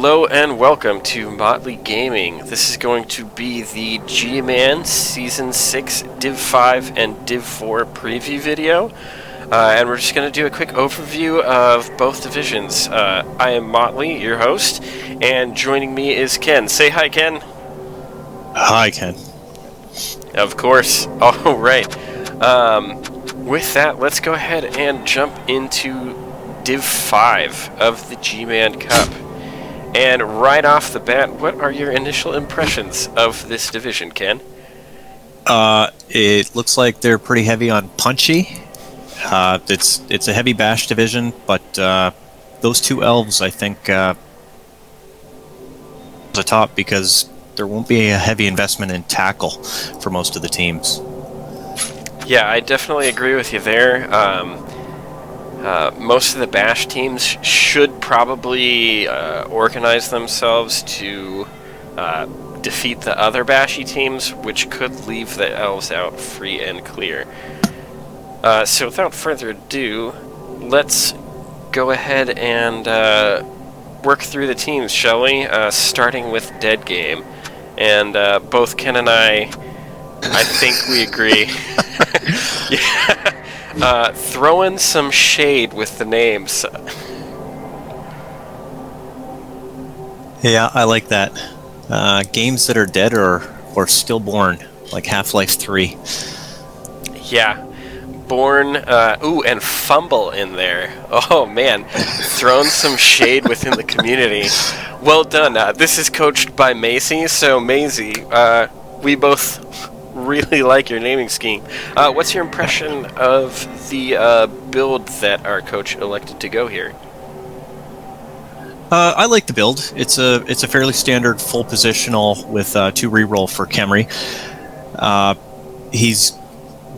Hello and welcome to Motley Gaming. This is going to be the Gman Season 6 Div 5 and Div 4 preview video. And we're just going to do a quick overview of both divisions. I am Motley, your host, and joining me is Ken. Say hi, Ken. Hi, Ken. Of course. All right. With that, let's go ahead and jump into Div 5 of the Gman Cup. And right off the bat, what are your initial impressions of this division, Ken? It looks like they're pretty heavy on punchy. It's a heavy bash division, but those two elves, I think, the top because there won't be a heavy investment in tackle for most of the teams. Yeah, I definitely agree with you there. Most of the bash teams should probably organize themselves to defeat the other bashy teams, which could leave the elves out free and clear. So without further ado, let's go ahead and work through the teams, shall we? Starting with Dead Game. And both Ken and I think we agree. Yeah. Throw in some shade with the names. Yeah, I like that. Games that are dead or stillborn, like Half-Life 3. Yeah. Born, and Fumble in there. Oh man, thrown some shade within the community. Well done. This is coached by Macy, so Maisie, we both really like your naming scheme. What's your impression of the build that our coach elected to go here? I like the build. It's a fairly standard full positional with 2 reroll for Kemri. He's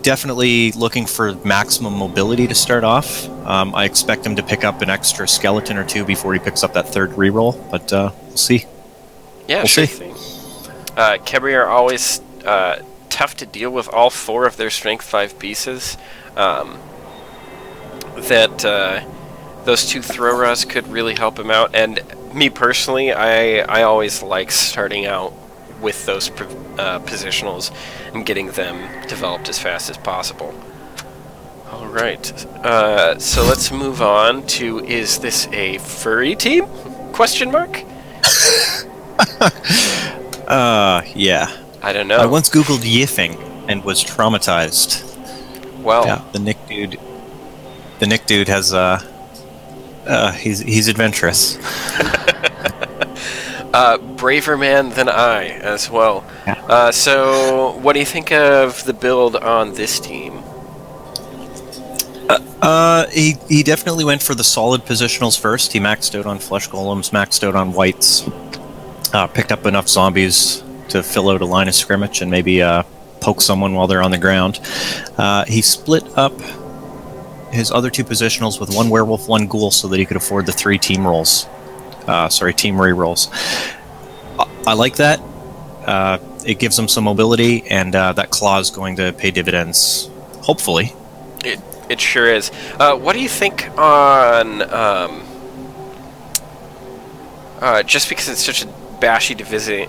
definitely looking for maximum mobility to start off. I expect him to pick up an extra skeleton or 2 before he picks up that 3rd reroll, but we'll see. Yeah, sure thing. Kemri are always tough to deal with all 4 of their strength 5 pieces. Those 2 throw rods could really help him out, and me personally, I always like starting out with those positionals and getting them developed as fast as possible. Alright, so let's move on to, is this a furry team? Question mark? Yeah. I don't know. I once Googled yiffing and was traumatized. Well, yeah, the Nick dude has he's adventurous. Braver man than I as well. Yeah. So what do you think of the build on this team? He definitely went for the solid positionals first. He maxed out on flesh golems, maxed out on whites, picked up enough zombies to fill out a line of scrimmage and maybe poke someone while they're on the ground. He split up his other 2 positionals with 1 werewolf, 1 ghoul, so that he could afford the 3 team rolls. Team re-rolls. I like that. It gives him some mobility, and that claw is going to pay dividends, hopefully. It sure is. What do you think on just because it's such a bashy division,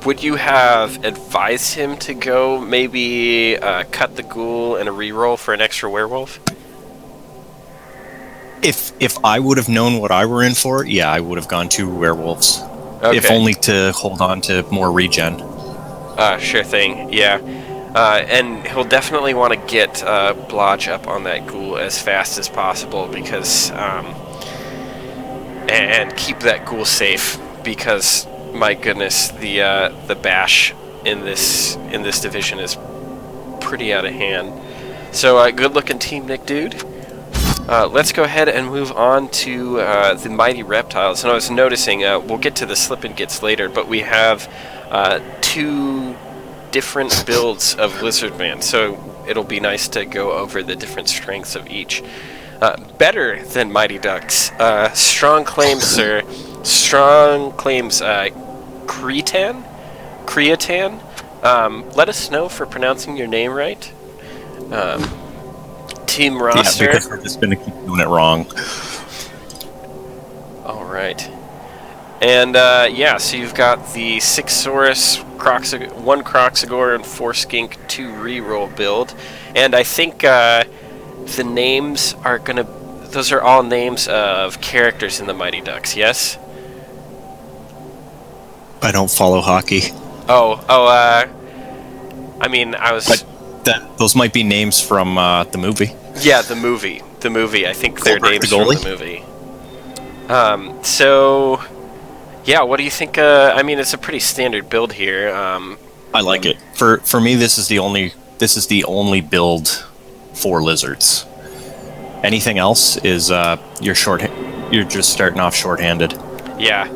would you have advised him to go maybe cut the ghoul and a reroll for an extra werewolf? If I would have known what I were in for, yeah, I would have gone 2 werewolves. Okay. If only to hold on to more regen. Sure thing, yeah. And he'll definitely want to get Blodge up on that ghoul as fast as possible because and keep that ghoul safe, because my goodness, the bash in this division is pretty out of hand. So good looking team, Nick dude. Let's go ahead and move on to the Mighty Reptiles. And I was noticing, we'll get to the slip and gets later, but we have 2 different builds of Lizardman, so it'll be nice to go over the different strengths of each. Better than Mighty Ducks. Strong claims, sir. Strong claims, Cretan? Let us know for pronouncing your name right. Team roster. Yeah, because we're just going to keep doing it wrong. All right. And yeah, so you've got the 6 Saurus, 1 Croxagore, and 4 Skink, 2 reroll build. And I think the names are gonna. Those are all names of characters in the Mighty Ducks. Yes. I don't follow hockey. I mean, I was. But those might be names from the movie. Yeah, the movie. The movie. I think they're names the from the movie. So, yeah, what do you think? I mean, it's a pretty standard build here. I like it. For me, this is the only build for lizards. Anything else is you're just starting off shorthanded. Yeah.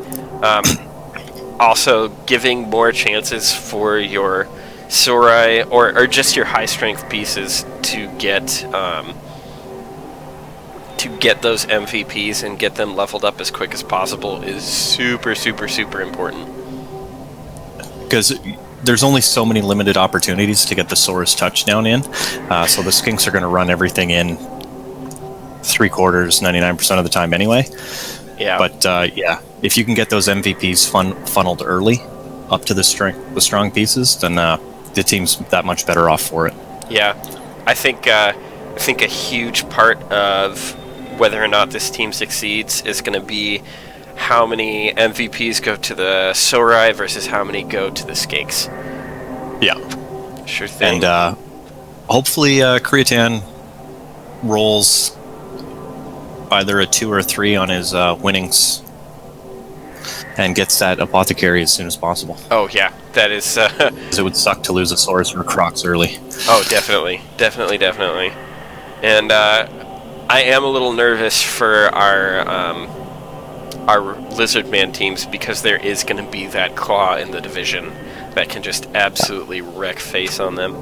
Also, giving more chances for your Saurai or just your high strength pieces to get those MVPs and get them leveled up as quick as possible is super, super, super important. Because there's only so many limited opportunities to get the Saurus touchdown in, so the Skinks are going to run everything in 99% of the time anyway. Yeah. But yeah, if you can get those MVPs funneled early up to the strong pieces, then the team's that much better off for it. Yeah, I think a huge part of whether or not this team succeeds is going to be how many MVPs go to the Saurai versus how many go to the Skinks. Yeah, sure thing. And hopefully Creatan rolls either a 2 or a 3 on his winnings and gets that Apothecary as soon as possible. Oh yeah, that is... 'Cause it would suck to lose a Saurus or a Crocs early. Oh, definitely. And I am a little nervous for our Lizard Man teams because there is going to be that Claw in the division that can just absolutely wreck face on them.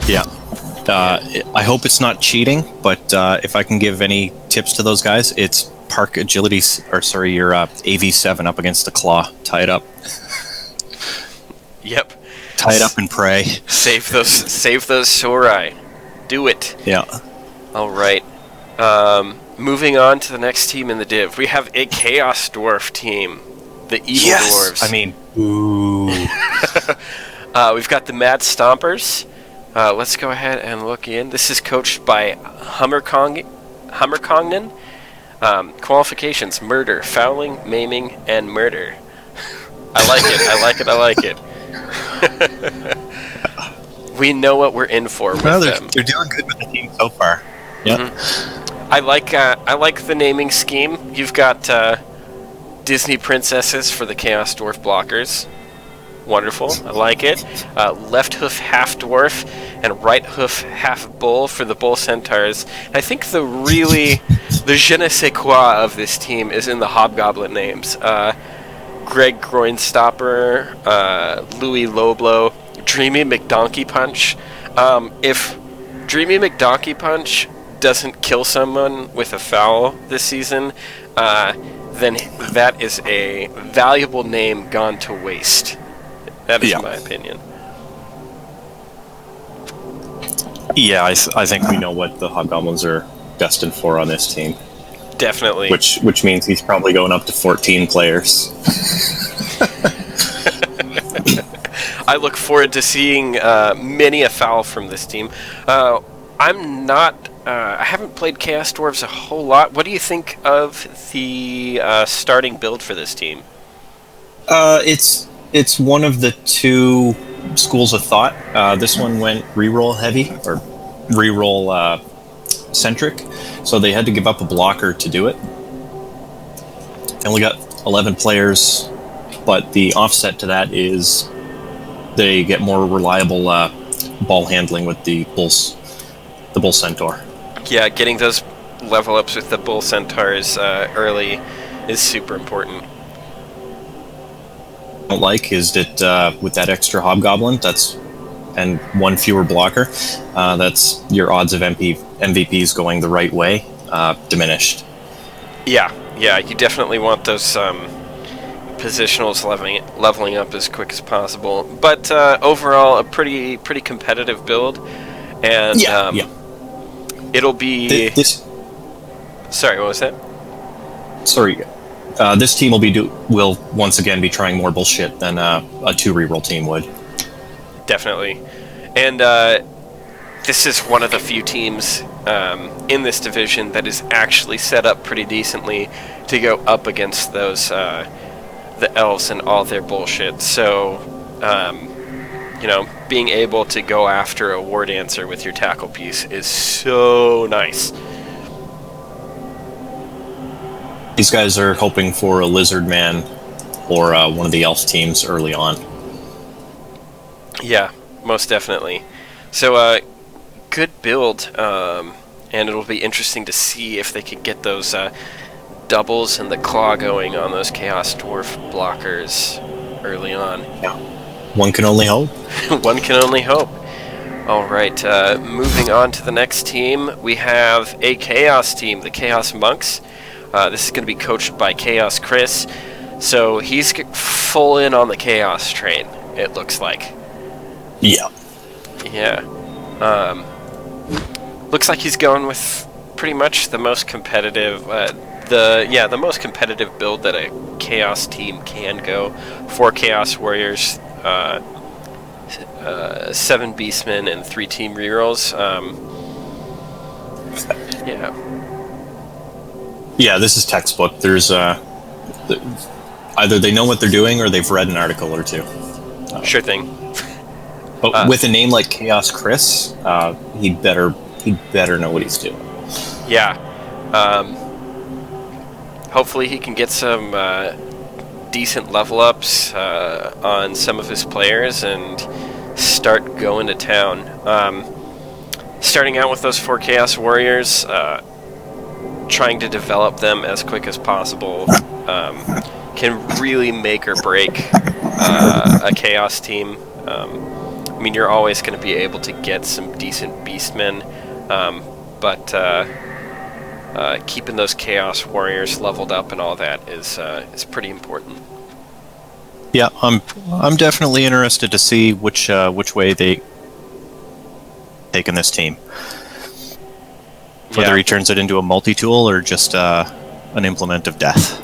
Yeah. I hope it's not cheating, but if I can give any tips to those guys, it's park agility, your AV7 up against the Claw. Tie it up. Yep. Tie it up and pray. Save those Saurai. Do it. Yeah. All right. Moving on to the next team in the div, we have a Chaos Dwarf team, the Evil Dwarves. I mean, ooh. We've got the Mad Stompers. Let's go ahead and look in. This is coached by Hummerkongnen. Qualifications: murder, fouling, maiming, and murder. I like it. We know what we're in for with them. They're doing good with the team so far. Yeah. Mm-hmm. I like the naming scheme. You've got Disney princesses for the Chaos Dwarf blockers. Wonderful. I like it. Left hoof half dwarf and right hoof half bull for the bull centaurs. I think the je ne sais quoi of this team is in the hobgoblin names. Greg Groinstopper, Louis Loblo, Dreamy McDonkey Punch. If Dreamy McDonkey Punch doesn't kill someone with a foul this season, then that is a valuable name gone to waste. That is my opinion. Yeah, I think we know what the Hobgoblins are destined for on this team. Definitely. Which means he's probably going up to 14 players. I look forward to seeing many a foul from this team. I haven't played Chaos Dwarves a whole lot. What do you think of the starting build for this team? It's one of the two schools of thought. This one went reroll heavy, or reroll centric, so they had to give up a blocker to do it. They only got 11 players, but the offset to that is they get more reliable ball handling with the bull centaur. Yeah, getting those level ups with the bull centaurs early is super important. Don't like is that with that extra hobgoblin, and one fewer blocker, that's your odds of MVPs going the right way diminished. Yeah, you definitely want those positionals leveling up as quick as possible. But overall, a pretty competitive build, and it'll be. This. Sorry, what was that? Sorry. This team will once again be trying more bullshit than a 2 reroll team would. Definitely. And this is one of the few teams in this division that is actually set up pretty decently to go up against those the elves and all their bullshit. So, being able to go after a war dancer with your tackle piece is so nice. These guys are hoping for a lizard man or one of the elf teams early on. Yeah, most definitely. So, good build, and it'll be interesting to see if they could get those doubles and the claw going on those Chaos Dwarf blockers early on. Yeah. One can only hope. One can only hope. All right, moving on to the next team, we have a Chaos team, the Chaos Monks. This is going to be coached by Chaos Chris, so he's full in on the Chaos train, it looks like. Yeah. Yeah. Looks like he's going with pretty much the most competitive, the most competitive build that a Chaos team can go. 4 Chaos Warriors, 7 Beastmen, and 3 team rerolls. Yeah. Yeah, this is textbook. There's either they know what they're doing or they've read an article or two. Sure thing. But with a name like Chaos Chris, he'd better know what he's doing. Yeah. Hopefully he can get some decent level ups on some of his players and start going to town. Starting out with those 4 Chaos Warriors, trying to develop them as quick as possible can really make or break a Chaos team. I mean, you're always going to be able to get some decent Beastmen, but keeping those Chaos Warriors leveled up and all that is pretty important. Yeah, I'm definitely interested to see which way they take in this team. Whether he turns it into a multi-tool or just an implement of death.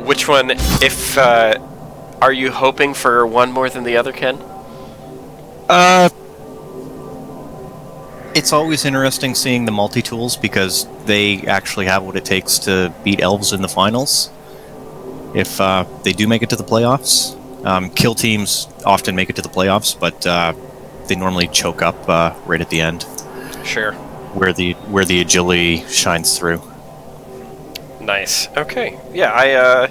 Which one? If are you hoping for one more than the other, Ken? It's always interesting seeing the multi-tools because they actually have what it takes to beat elves in the finals. If they do make it to the playoffs, kill teams often make it to the playoffs, but they normally choke up right at the end. Sure. Where the agility shines through. Nice. Okay. Yeah,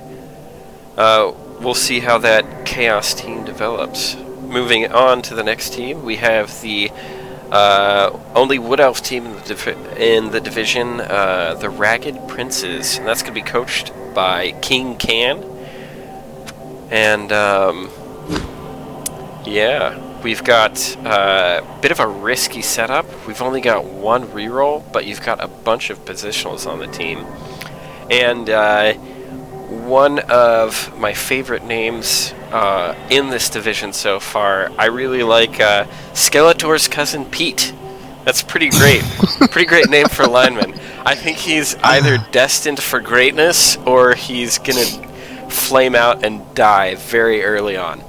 we'll see how that Chaos team develops. Moving on to the next team, we have the only Wood Elf team in the division, the Ragged Princes, and that's going to be coached by King Can. And yeah, we've got a bit of a risky setup. We've only got 1 reroll, but you've got a bunch of positionals on the team. And one of my favorite names in this division so far, I really like Skeletor's cousin Pete. That's pretty great. Pretty great name for a lineman. I think he's either destined for greatness or he's going to flame out and die very early on.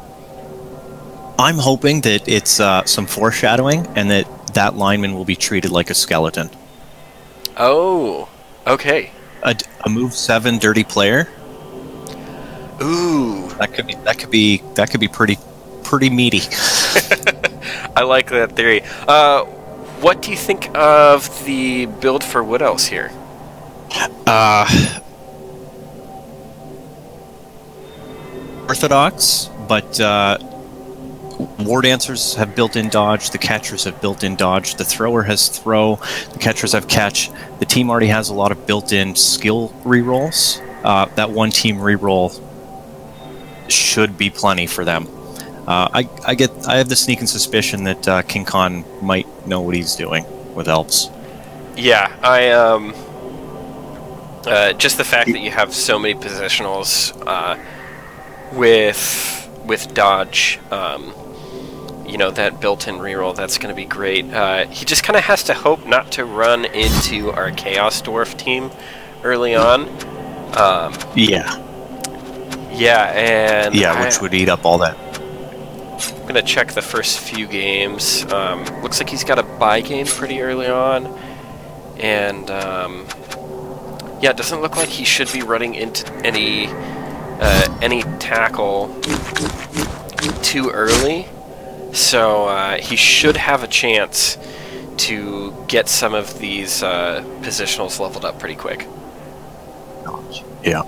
I'm hoping that it's some foreshadowing and that lineman will be treated like a skeleton. Oh, okay. A move 7 dirty player. Ooh, that could be pretty meaty. I like that theory. What do you think of the build for Wood Elves here? Orthodox, but War Dancers have built-in dodge, the catchers have built-in dodge, the thrower has throw, the catchers have catch. The team already has a lot of built-in skill rerolls. That 1 team reroll should be plenty for them. I have the sneaking suspicion that King Khan might know what he's doing with elves. Yeah, just the fact that you have so many positionals with dodge, that built-in reroll, that's going to be great. He just kind of has to hope not to run into our Chaos Dwarf team early on. Yeah. Yeah, and Yeah, which would eat up all that. I'm going to check the first few games. Looks like he's got a bye game pretty early on. And, yeah, it doesn't look like he should be running into any tackle too early. So he should have a chance to get some of these positionals leveled up pretty quick. Yeah.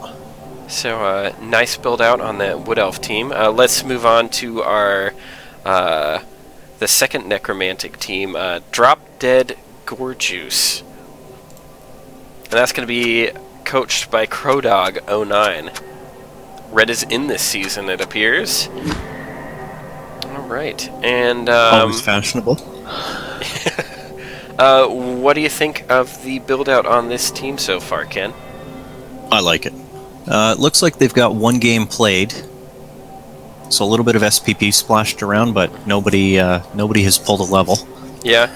So nice build out on the Wood Elf team. Let's move on to our the second Necromantic team, Drop Dead Gorjuice. And that's going to be coached by Crowdog09. Red is in this season, it appears. All right, and always fashionable. what do you think of the build out on this team so far, Ken? I like it. It looks like they've got one game played, so a little bit of SPP splashed around, but nobody has pulled a level. Yeah,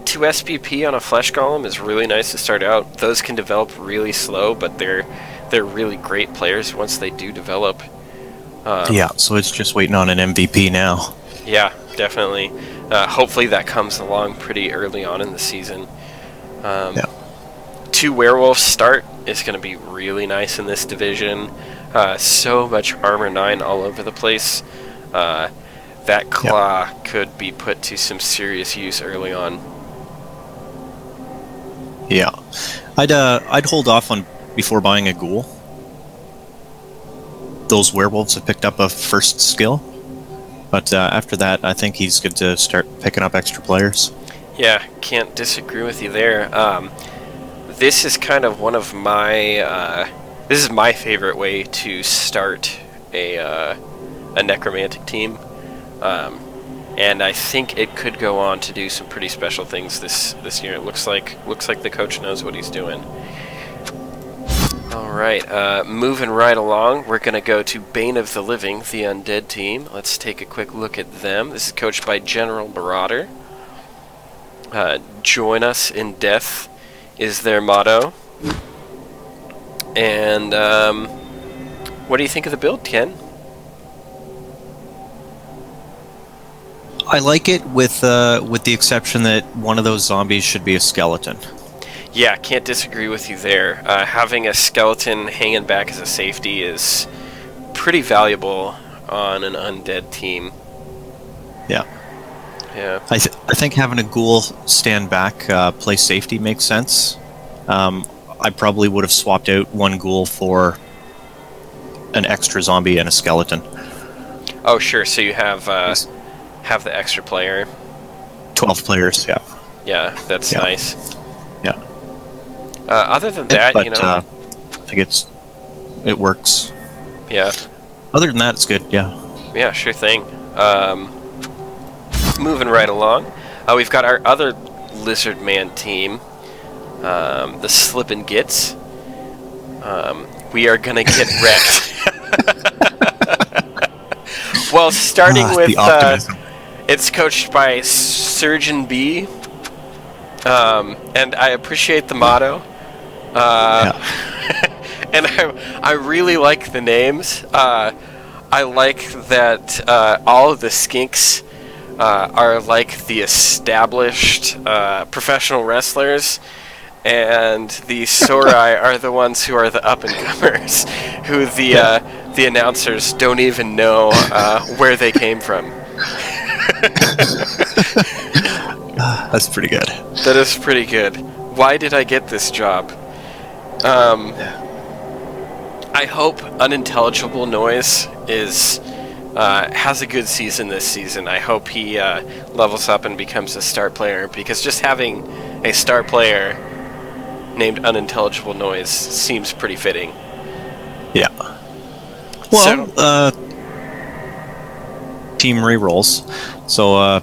2 SPP on a Flesh Golem is really nice to start out. Those can develop really slow, but they're really great players once they do develop. Yeah, so it's just waiting on an MVP now. Yeah, definitely. Hopefully that comes along pretty early on in the season. Yeah. 2 werewolves start is going to be really nice in this division. So much armor 9 all over the place. That claw could be put to some serious use early on. Yeah, I'd hold off on before buying a ghoul. Those werewolves have picked up a first skill, but after that, I think he's good to start picking up extra players. Yeah, can't disagree with you there. This is kind of one of my this is my favorite way to start a necromantic team, and I think it could go on to do some pretty special things this year. It looks like the coach knows what he's doing. All right, moving right along, we're gonna go to Bane of the Living, the undead team. Let's take a quick look at them. This is coached by General Marauder. Join us in death is their motto. And what do you think of the build, Ken? I like it with the exception that one of those zombies should be a skeleton. Yeah, can't disagree with you there. Having a skeleton hanging back as a safety is pretty valuable on an undead team. Yeah. Yeah. I think having a ghoul stand back, play safety makes sense. I probably would have swapped out one ghoul for an extra zombie and a skeleton. Oh, sure. So you have the extra player. 12 players, yeah. Yeah, that's nice. Yeah. Other than that, but, you know, I think it works. Yeah. Other than that, it's good. Yeah. Yeah, sure thing. Moving right along, we've got our other Lizard Man team, the Slippin' Gits. We are gonna get wrecked. Well, starting with it's coached by Surgeon B, and I appreciate the motto. And I really like the names. I like that all of the skinks are like the established professional wrestlers, and the Sorai are the ones who are the up-and-comers, who the announcers don't even know where they came from. That's pretty good. That is pretty good. Why did I get this job? I hope Unintelligible Noise has a good season this season. I hope he levels up and becomes a star player, because just having a star player named Unintelligible Noise seems pretty fitting. Yeah. Well, team rerolls, so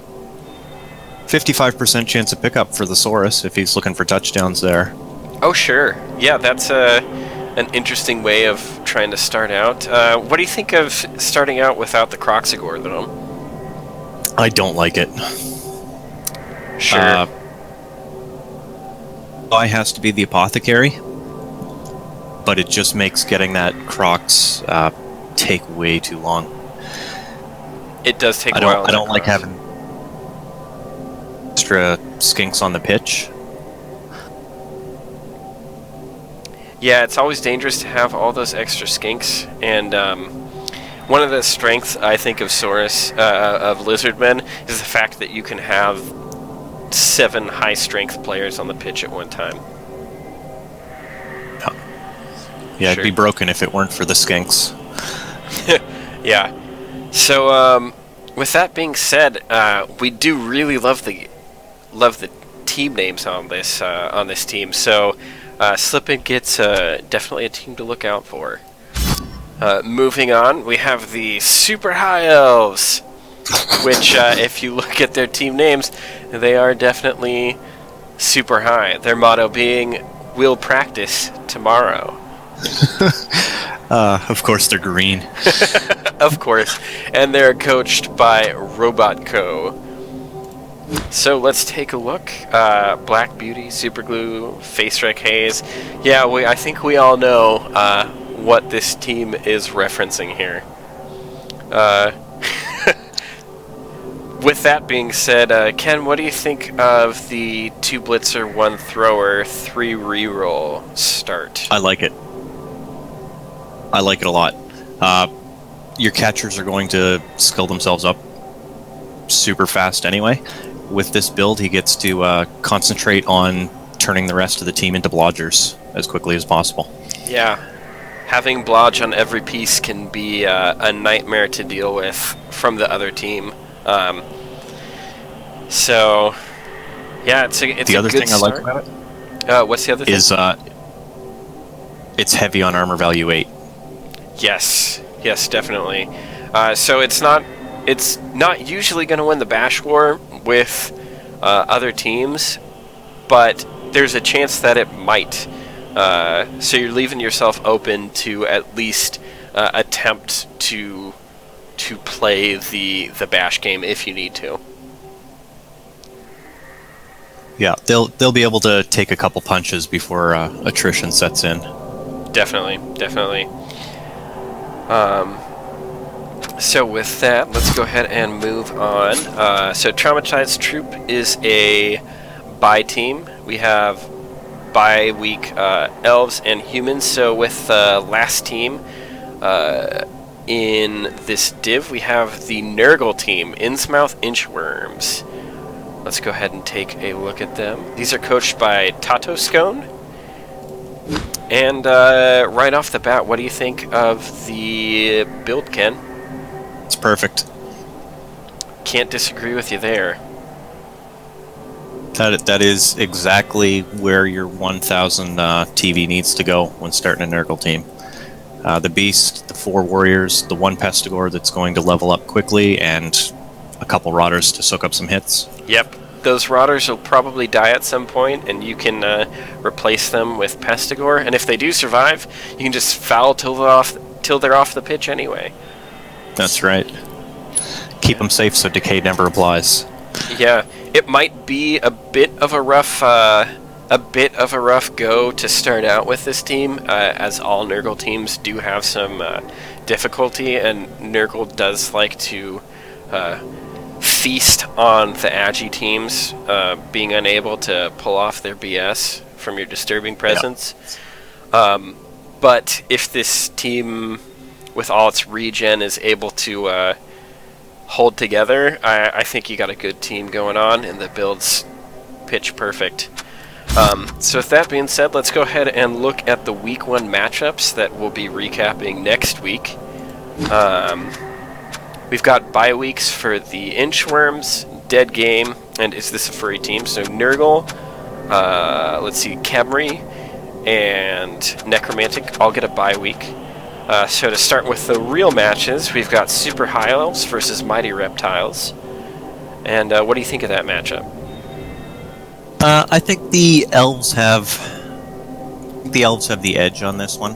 55% chance of pickup for the Saurus if he's looking for touchdowns there. Oh, sure. Yeah, that's an interesting way of trying to start out. What do you think of starting out without the Croxigore, though? I don't like it. Sure. I has to be the apothecary, but it just makes getting that Crocs take way too long. It does take a while. I don't like having extra skinks on the pitch. Yeah, it's always dangerous to have all those extra skinks, and one of the strengths, I think, of Saurus, of Lizardmen, is the fact that you can have 7 high-strength players on the pitch at one time. Yeah, it'd be broken if it weren't for the skinks. Yeah. So, with that being said, we do really love the team names on this team. So, Slippin gets definitely a team to look out for. Moving on, we have the Super High Elves, which, if you look at their team names, they are definitely super high. Their motto being, "We'll practice tomorrow." Of course, they're green. Of course, and they're coached by Robot Co. So let's take a look. Black Beauty, Super Glue, Face Wreck Haze. Yeah, I think we all know what this team is referencing here. With that being said, Ken, what do you think of the 2 blitzer, 1 thrower, 3 reroll start? I like it. I like it a lot. Your catchers are going to skill themselves up super fast anyway. With this build, he gets to concentrate on turning the rest of the team into blodgers as quickly as possible. Yeah. Having blodge on every piece can be a nightmare to deal with from the other team. So, yeah, it's the other thing start. I like about it what's the other thing? Is it's heavy on armor value 8. Yes, definitely. So it's not usually going to win the Bash War with other teams, but there's a chance that it might. So you're leaving yourself open to at least attempt to play the Bash game if you need to. Yeah, they'll be able to take a couple punches before attrition sets in. Definitely. So with that, let's go ahead and move on. So Traumatized Troop is a bye team. We have bye week elves and humans. So with the last team in this div, we have the Nurgle team, Innsmouth Inchworms. Let's go ahead and take a look at them. These are coached by Tato Scone. And right off the bat, what do you think of the build, Ken? It's perfect. Can't disagree with you there. That is exactly where your 1000 TV needs to go when starting a Nurgle team. The Beast, the 4 Warriors, the 1 Pestigore that's going to level up quickly, and a couple Rotters to soak up some hits. Yep. Those Rotters will probably die at some point, and you can replace them with Pestigore. And if they do survive, you can just foul till they're off the pitch anyway. That's right. Keep them safe so decay never applies. Yeah, it might be a bit of a rough go to start out with this team, as all Nurgle teams do have some difficulty, and Nurgle does like to feast on the Agi teams being unable to pull off their BS from your disturbing presence. Yeah. But if this team, with all its regen, is able to hold together, I think you got a good team going on, and the build's pitch perfect. So with that being said, let's go ahead and look at the Week 1 matchups that we'll be recapping next week. We've got bye weeks for the Inchworms, Dead Game, and is this a furry team? So Nurgle, let's see, Khemri, and Necromantic all get a bye week. So to start with the real matches, we've got Super High Elves versus Mighty Reptiles. And what do you think of that matchup? I think the elves have the edge on this one.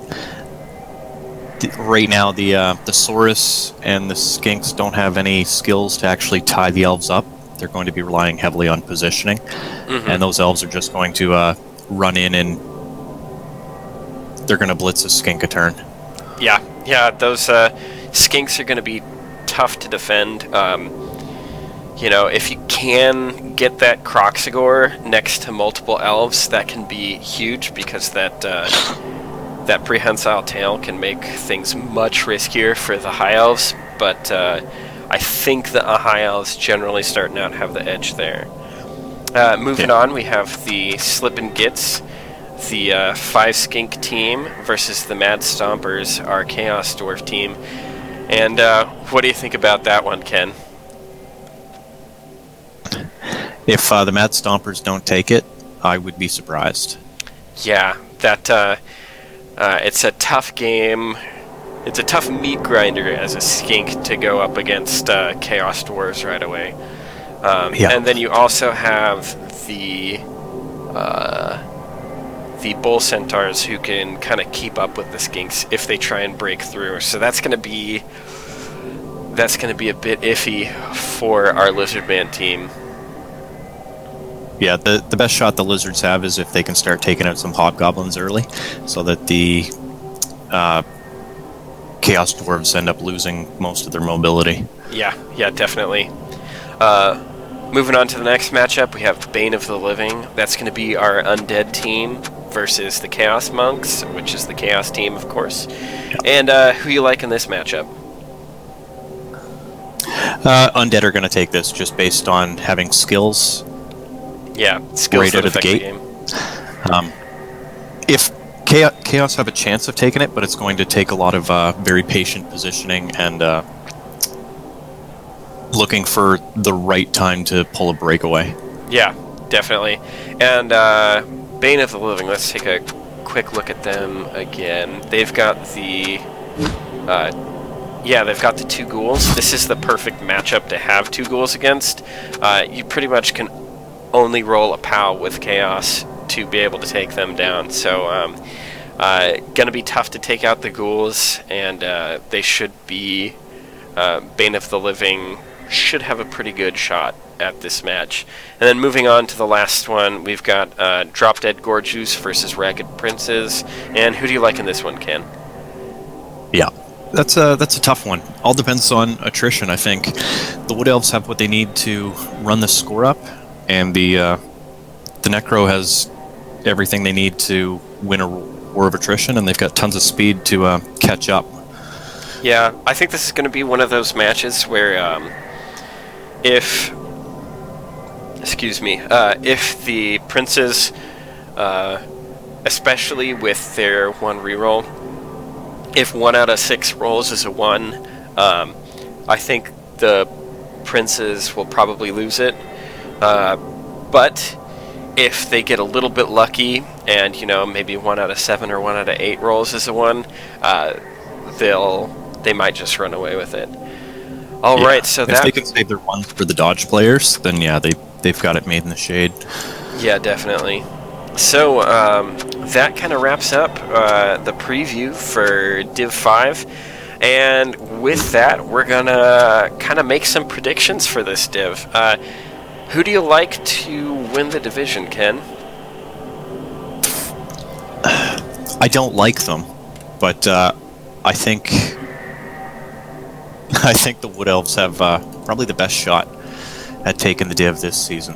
Right now, the Saurus and the Skinks don't have any skills to actually tie the elves up. They're going to be relying heavily on positioning, and those elves are just going to run in and they're gonna blitz a skink a turn. Yeah, those skinks are going to be tough to defend. If you can get that Croxagore next to multiple elves, that can be huge, because that prehensile tail can make things much riskier for the high elves. But I think the high elves generally starting out have the edge there. Moving on, we have the Slip and Gits, the 5 skink team versus the Mad Stompers, our Chaos Dwarf team. And what do you think about that one, Ken? If the Mad Stompers don't take it, I would be surprised. Yeah, that it's a tough game. It's a tough meat grinder as a skink to go up against Chaos Dwarves right away. And then you also have the Bull Centaurs, who can kind of keep up with the skinks if they try and break through. So that's going to be a bit iffy for our Lizardman team. Yeah, the best shot the Lizards have is if they can start taking out some Hobgoblins early, so that the Chaos Dwarves end up losing most of their mobility. Yeah, definitely. Moving on to the next matchup, we have Bane of the Living. That's going to be our undead team versus the Chaos Monks, which is the Chaos team, of course. And who you like in this matchup? Undead are going to take this just based on having skills. Yeah, skills right that out of the affect gate. If Chaos have a chance of taking it, but it's going to take a lot of very patient positioning and looking for the right time to pull a breakaway. Yeah, definitely. And Bane of the Living, let's take a quick look at them again. They've got the they've got the 2 ghouls. This is the perfect matchup to have 2 ghouls against. You pretty much can only roll a POW with Chaos to be able to take them down. So gonna be tough to take out the ghouls, and they should be Bane of the Living should have a pretty good shot at this match. And then moving on to the last one, we've got Drop Dead Gorgeous versus Ragged Princes. And who do you like in this one, Ken? Yeah, that's a tough one. All depends on attrition, I think. The Wood Elves have what they need to run the score up, and the Necro has everything they need to win a war of attrition, and they've got tons of speed to catch up. Yeah, I think this is going to be one of those matches where if the Princes, especially with their 1 reroll, if 1 out of 6 rolls is a 1, I think the Princes will probably lose it. But if they get a little bit lucky and, maybe 1 out of 7 or 1 out of 8 rolls is a 1, they might just run away with it. Alright, so if they can save their 1 for the dodge players, then yeah, they've got it made in the shade. Yeah, definitely. So that kind of wraps up the preview for Div 5. And with that, we're going to kind of make some predictions for this Div. Who do you like to win the division, Ken? I don't like them, but I think the Wood Elves have probably the best shot at taking the Div this season.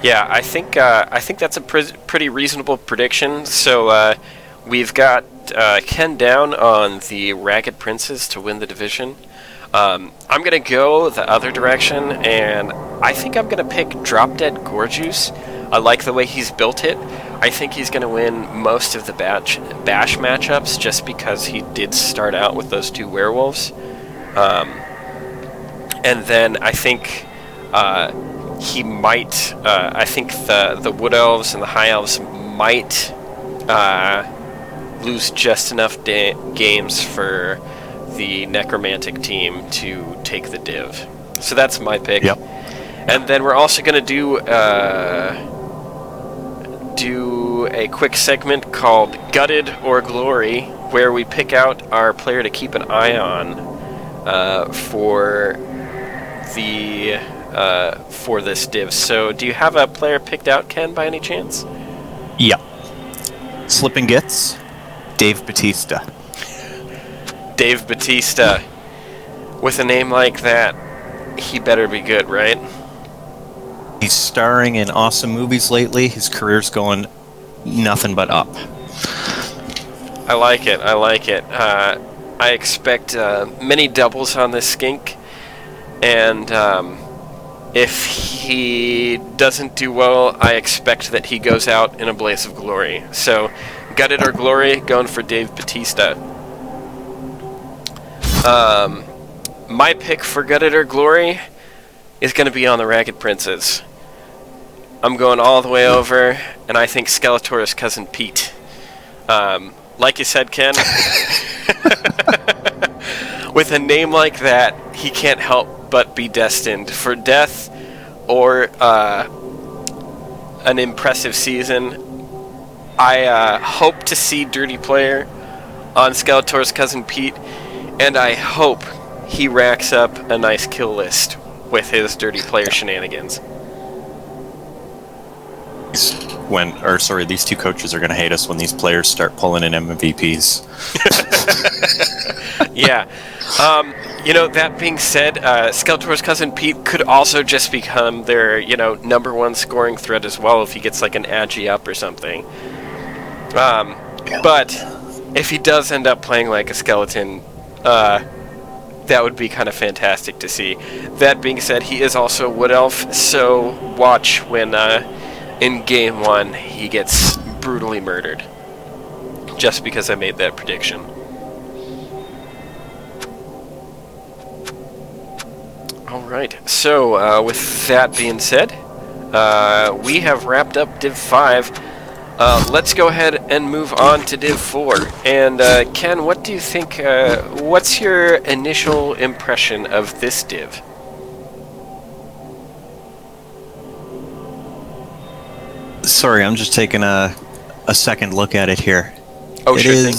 Yeah, I think that's a pretty reasonable prediction. So we've got Ken down on the Ragged Princes to win the division. I'm going to go the other direction, and I think I'm going to pick Drop Dead Gorgeous. I like the way he's built it. I think he's going to win most of the bash matchups just because he did start out with those 2 werewolves. And then I think he might... I think the Wood Elves and the High Elves might lose just enough games for the Necromantic team to take the Div. So that's my pick. Yep. And then we're also going to do a quick segment called Gutted or Glory, where we pick out our player to keep an eye on for this Div. So do you have a player picked out, Ken, by any chance? Yeah. Slipping gets Dave Bautista. Dave Bautista. With a name like that, he better be good, right? He's starring in awesome movies lately. His career's going nothing but up. I like it. I expect many doubles on this skink, and if he doesn't do well, I expect that he goes out in a blaze of glory. So, gutted or glory, going for Dave Bautista. My pick for gutted or glory is going to be on the Ragged Princes. I'm going all the way over, and I think Skeletor's cousin Pete. Like you said, Ken, with a name like that, he can't help but be destined for death or an impressive season. I hope to see Dirty Player on Skeletor's cousin Pete, and I hope he racks up a nice kill list with his Dirty Player shenanigans. These two coaches are going to hate us when these players start pulling in MVPs. Yeah. That being said, Skeletor's cousin Pete could also just become their, number one scoring threat as well if he gets like an Agi up or something. But if he does end up playing like a skeleton, that would be kind of fantastic to see. That being said, he is also a Wood Elf, so watch when in Game 1 he gets brutally murdered. Just because I made that prediction. Alright, so with that being said, we have wrapped up Div 5. Let's go ahead and move on to Div 4. And Ken, what do you think, what's your initial impression of this Div? Sorry, I'm just taking a second look at it here. Oh, sure thing.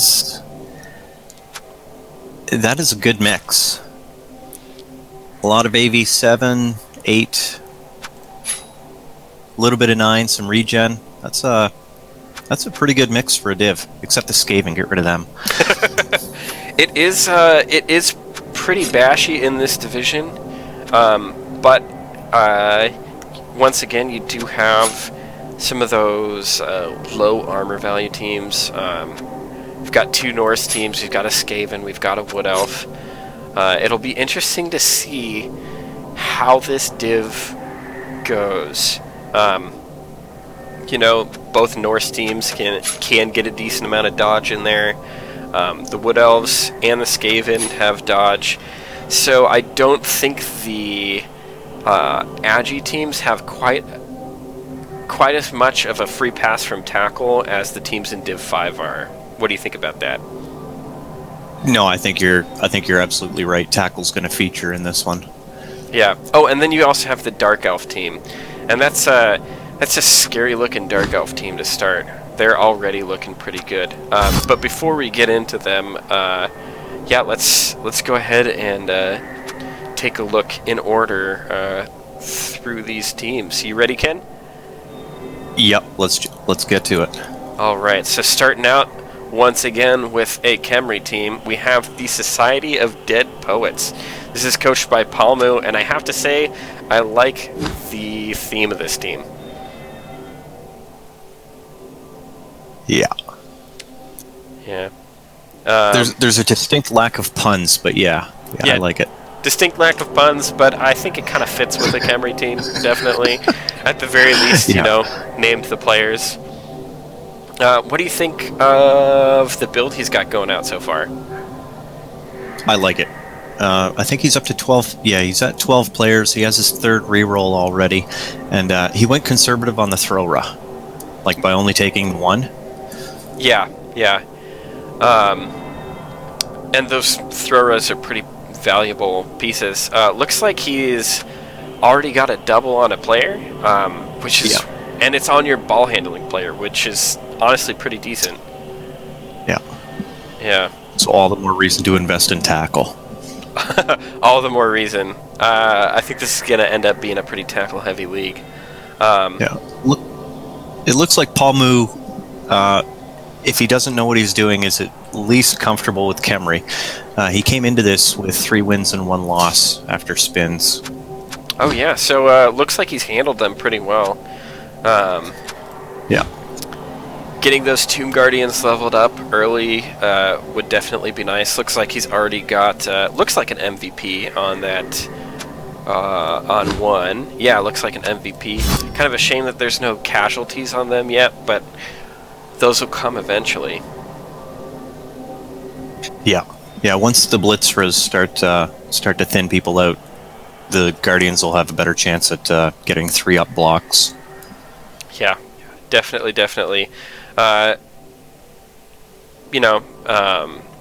That is a good mix. A lot of AV7, 8, a little bit of 9, some regen. That's a pretty good mix for a div, except the Skaven. Get rid of them. It is pretty bashy in this division, but once again, you do have some of those low armor value teams. We've got 2 Norse teams. We've got a Skaven. We've got a Wood Elf. It'll be interesting to see how this div goes. Both Norse teams can get a decent amount of dodge in there. The Wood Elves and the Skaven have dodge. So I don't think the Agi teams have quite as much of a free pass from tackle as the teams in Div 5 are. What do you think about that? No, I think you're absolutely right. Tackle's going to feature in this one. Yeah. Oh, and then you also have the Dark Elf team, and that's a scary looking Dark Elf team to start. They're already looking pretty good. But before we get into them, let's go ahead and take a look in order through these teams. You ready, Ken? Yep. Let's get to it. All right. So starting out once again with a Khemri team, we have the Society of Dead Poets. This is coached by Palmu, and I have to say, I like the theme of this team. Yeah. Yeah. There's a distinct lack of puns, but yeah, I like it. Distinct lack of puns, but I think it kind of fits with the Khemri team, definitely. At the very least, named the players. What do you think of the build he's got going out so far? I like it. I think he's up to 12. Yeah, he's at 12 players. He has his 3rd reroll already. And he went conservative on the throw-ra, like by only taking 1. Yeah. And those throw-ras are pretty valuable pieces. Looks like he's already got a double on a player, which is... Yeah. And it's on your ball handling player, which is honestly pretty decent. Yeah. Yeah. So all the more reason to invest in tackle. All the more reason. I think this is going to end up being a pretty tackle-heavy league. Yeah. It looks like Palmu if he doesn't know what he's doing, is at least comfortable with Kemri. He came into this with 3 wins and 1 loss after spins. Oh yeah, so looks like he's handled them pretty well. Yeah. Getting those Tomb Guardians leveled up early would definitely be nice. Looks like he's already got, looks like an MVP on that, on 1. Yeah, looks like an MVP. Kind of a shame that there's no casualties on them yet, but those will come eventually. Yeah. Yeah, once the Blitzers start to thin people out, the Guardians will have a better chance at getting 3-up blocks. Yeah, definitely.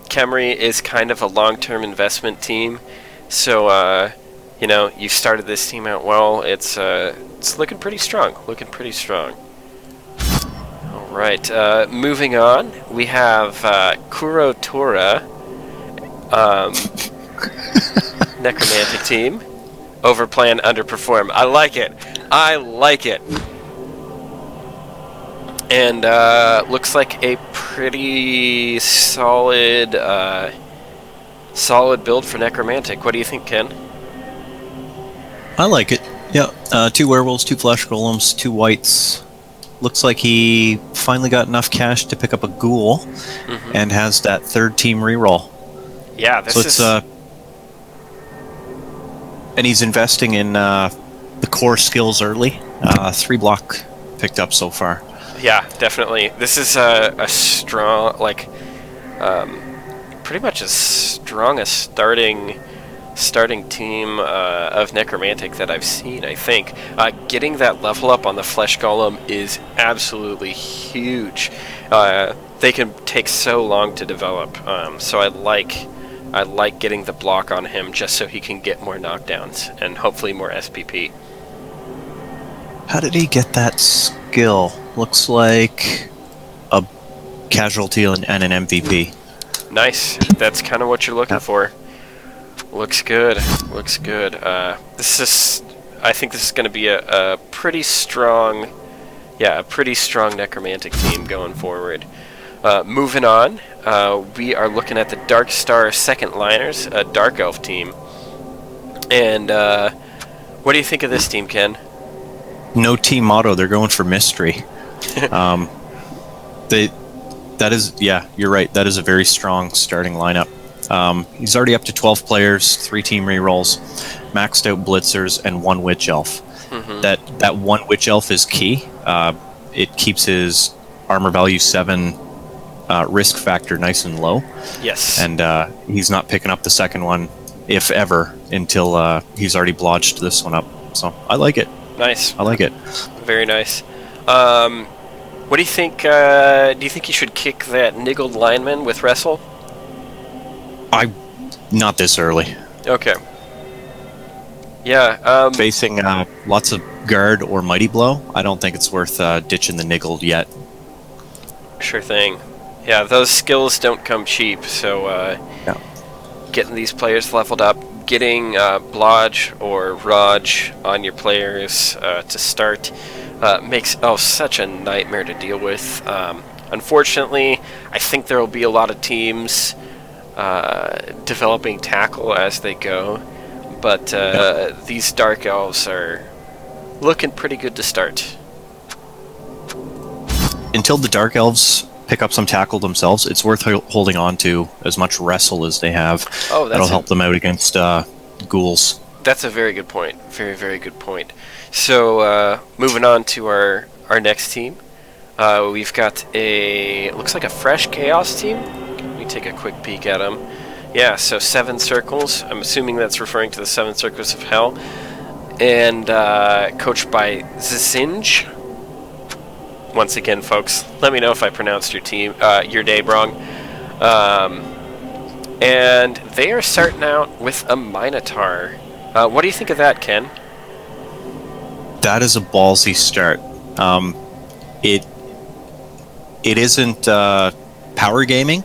Kemri is kind of a long-term investment team, so you started this team out well. It's looking pretty strong. All right, moving on, we have Kuro Tora, Necromantic team. Overplan, underperform. I like it. And looks like a pretty solid build for Necromantic. What do you think, Ken? I like it. Yeah, 2 werewolves, 2 flesh golems, 2 whites. Looks like he finally got enough cash to pick up a ghoul, and has that 3rd team reroll. Yeah, this is... and he's investing in the core skills early. 3 block picked up so far. Yeah, definitely. This is a strong, pretty much as strong a starting team of Necromantic that I've seen, I think. Getting that level up on the Flesh Golem is absolutely huge. They can take so long to develop, so I like getting the block on him just so he can get more knockdowns and hopefully more SPP. How did he get that skill? Looks like a casualty and an MVP. Nice. That's kind of what you're looking for. Looks good. I think this is going to be a pretty strong, Necromantic team going forward. Moving on, we are looking at the Dark Star second liners, a Dark Elf team. And what do you think of this team, Ken? No team motto. They're going for mystery. You're right. That is a very strong starting lineup. He's already up to 12 players, 3 team rerolls, maxed out blitzers, and 1 witch elf. That 1 witch elf is key. It keeps his armor value 7 risk factor nice and low. Yes. And he's not picking up the second one, if ever, until he's already blodged this one up. So I like it. Nice. I like it. Very nice. What do you think? Do you think you should kick that niggled lineman with wrestle? Not this early. Okay. Yeah. Facing lots of guard or mighty blow, I don't think it's worth ditching the niggled yet. Sure thing. Yeah, those skills don't come cheap, so getting these players leveled up, getting Blodge or Raj on your players to start makes such a nightmare to deal with. Unfortunately, I think there will be a lot of teams developing tackle as they go, but these Dark Elves are looking pretty good to start. Until the Dark Elves pick up some tackle themselves, it's worth holding on to as much wrestle as they have. That'll help them out against ghouls. That's a very good point. Very, very good point. So, moving on to our next team. We've got looks like a fresh Chaos team. Let me take a quick peek at them. Yeah, so 7 circles. I'm assuming that's referring to the 7 circles of hell. And coached by Zinj. Once again, folks, let me know if I pronounced your name wrong. And they are starting out with a Minotaur. What do you think of that, Ken? That is a ballsy start. It isn't power gaming,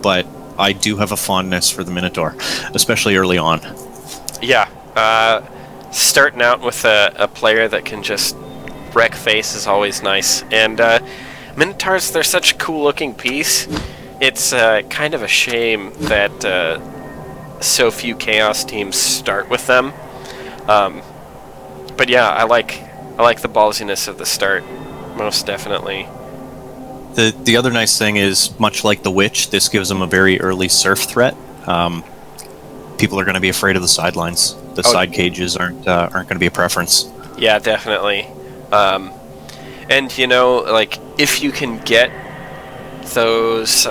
but I do have a fondness for the Minotaur, especially early on. Yeah, starting out with a player that can just wreck face is always nice. And Minotaurs, they're such a cool-looking piece. It's kind of a shame that so few Chaos teams start with them. But yeah, I like the ballsiness of the start, most definitely. The other nice thing is, much like the Witch, this gives them a very early surf threat. People are going to be afraid of the sidelines. The side cages aren't going to be a preference. Yeah, definitely. And like if you can get those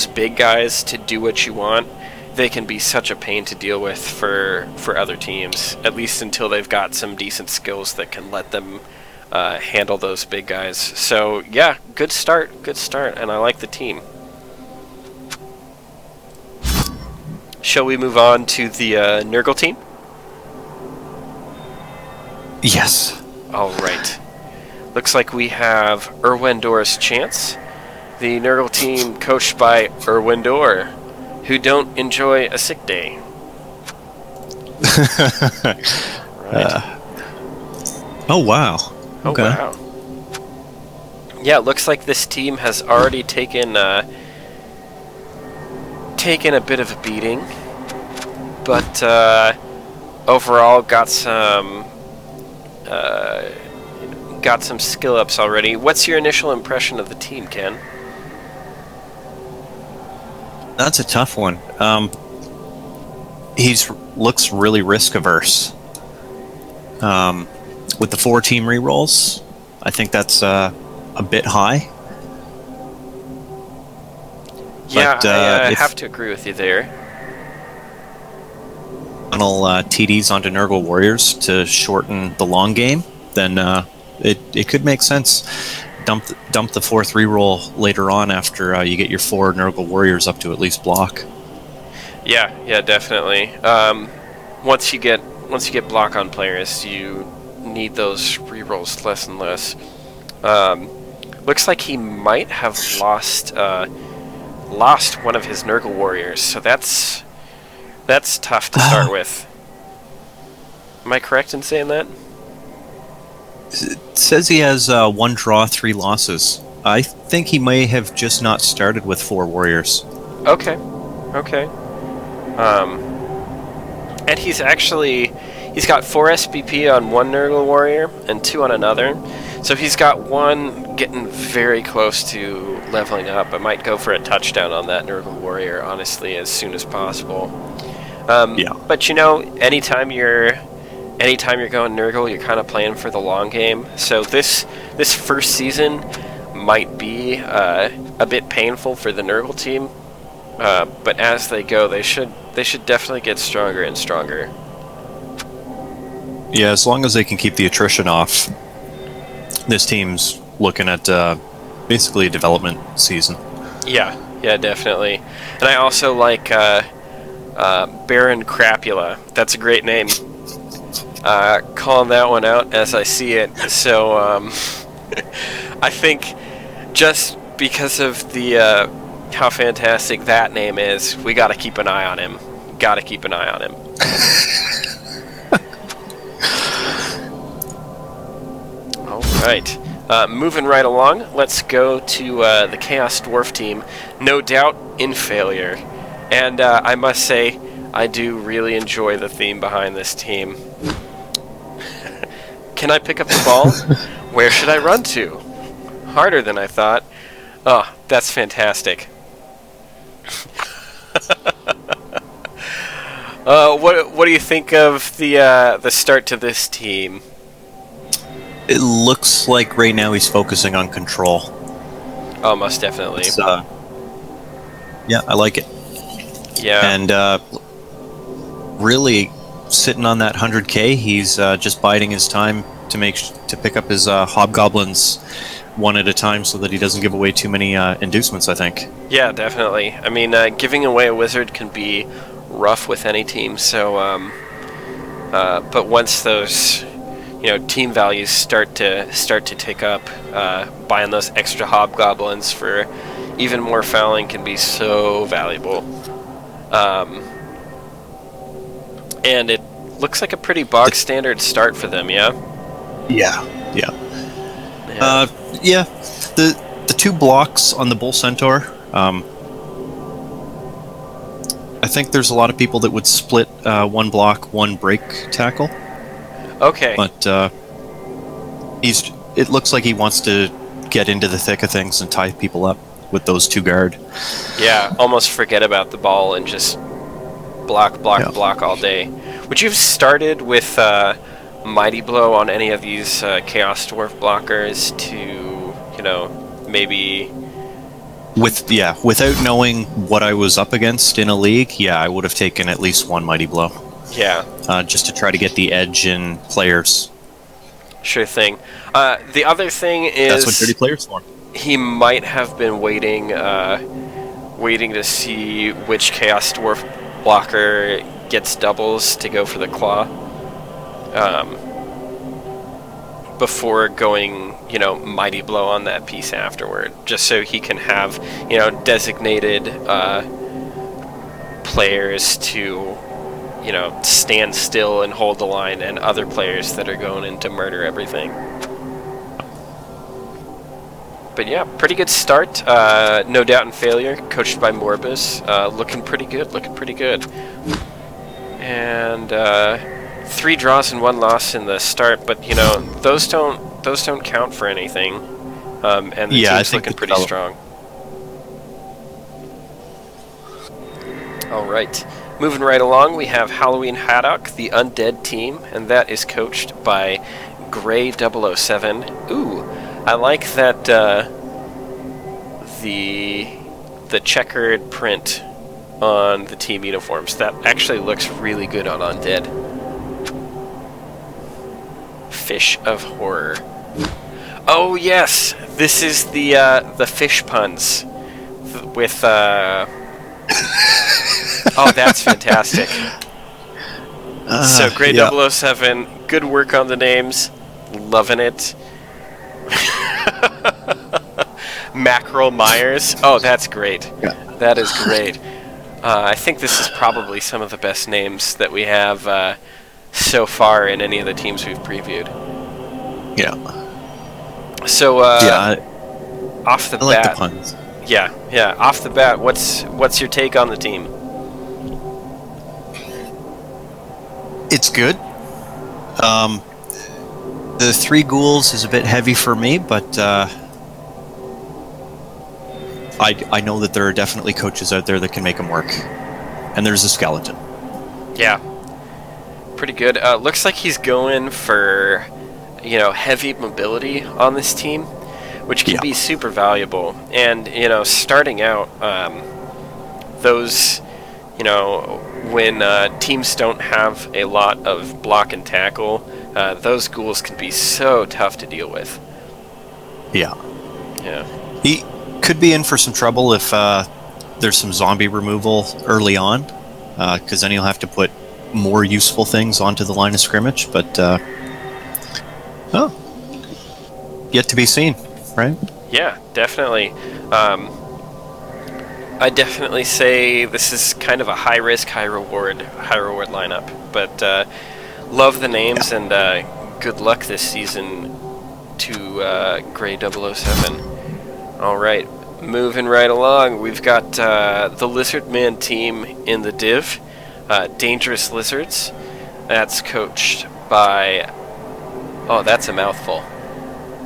big guys to do what you want, they can be such a pain to deal with for other teams. At least until they've got some decent skills that can let them handle those big guys. So yeah, good start, and I like the team. Shall we move on to the Nurgle team? Yes. All right. Looks like we have Erwindor's Chance, the Nurgle team coached by Erwindor, who don't enjoy a sick day. Right. Oh wow. Okay. Oh wow. Yeah, it looks like this team has already taken a bit of a beating, but overall got some skill ups already. What's your initial impression of the team, Ken? That's a tough one. Looks really risk averse. With the 4 team rerolls, I think that's a bit high. Yeah, but, I have to agree with you there. Funnel TDs onto Nurgle Warriors to shorten the long game, then it could make sense. Dump the 4th reroll later on after you get your 4 Nurgle Warriors up to at least block. Yeah, definitely. Once you get block on players, you need those rerolls less and less. Looks like he might have lost one of his Nurgle Warriors, so that's tough to start with. Am I correct in saying that? It says he has 1 draw, 3 losses. I think he may have just not started with 4 warriors. Okay. And he's got 4 SBP on one Nurgle warrior and 2 on another. So he's got 1 getting very close to leveling up. I might go for a touchdown on that Nurgle warrior, honestly, as soon as possible. Yeah. But anytime you're going Nurgle, you're kind of playing for the long game. So this first season might be a bit painful for the Nurgle team, but as they go, they should definitely get stronger and stronger. Yeah, as long as they can keep the attrition off, this team's looking at basically a development season. Yeah, definitely. And I also like Baron Crapula. That's a great name. Calling that one out as I see it. So I think just because of the how fantastic that name is, we got to keep an eye on him. All right. Moving right along, let's go to the Chaos Dwarf team. No doubt in failure. And I must say, I do really enjoy the theme behind this team. Can I pick up the ball? Where should I run to? Harder than I thought. Oh, that's fantastic. What do you think of the start to this team? It looks like right now he's focusing on control. Oh, most definitely. Yeah, I like it. Yeah. And really sitting on that 100k, he's just biding his time to pick up his hobgoblins one at a time so that he doesn't give away too many inducements, I think. Yeah, definitely. I mean, giving away a wizard can be rough with any team, so but once those team values start to tick up, buying those extra hobgoblins for even more fouling can be so valuable. And it looks like a pretty bog standard start for them, yeah? Yeah. Yeah, the two blocks on the Bull Centaur. I think there's a lot of people that would split one block, one break tackle, Okay. but it looks like he wants to get into the thick of things and tie people up with those two guard. Yeah, almost forget about the ball and just block, Yeah. block all day. Would you have started with Mighty Blow on any of these Chaos Dwarf blockers to, maybe... Without knowing what I was up against in a league, I would have taken at least one Mighty Blow. Yeah. Just to try to get the edge in players. Sure thing. The other thing is... That's what dirty players for. He might have been waiting to see which Chaos Dwarf blocker gets doubles to go for the claw. Before going, Mighty Blow on that piece afterward, just so he can have, designated players to, stand still and hold the line, and other players that are going in to murder everything. But yeah, pretty good start. No doubt in failure, coached by Morbus. Looking pretty good. And 3 draws and 1 loss in the start, but those don't count for anything. And the team's looking pretty strong. All right, moving right along, we have Halloween Haddock, the undead team, and that is coached by Gray 007. Ooh, I like that the checkered print on the team uniforms. That actually looks really good on undead. Fish of Horror. Oh yes, this is the fish puns with oh, that's fantastic. So Grey 007, good work on the names, loving it. Mackerel Myers, oh, that's great. That is great. I think this is probably some of the best names that we have so far in any of the teams we've previewed. Yeah. So off the bat, like the puns. Yeah. Off the bat, what's your take on the team? It's good. The 3 ghouls is a bit heavy for me, but I know that there are definitely coaches out there that can make them work. And there's a skeleton. Yeah. Pretty good. Looks like he's going for, heavy mobility on this team, which can be super valuable. And, starting out, those, when teams don't have a lot of block and tackle, those ghouls can be so tough to deal with. Yeah. Yeah. He could be in for some trouble if there's some zombie removal early on, because then he'll have to put more useful things onto the line of scrimmage, but yet to be seen, right? Yeah, definitely. I definitely say this is kind of a high risk, high reward lineup, but love the names and good luck this season to Grey 007. All right, moving right along, we've got the Lizard Man team in the Div, Dangerous Lizards. That's coached by... Oh, that's a mouthful.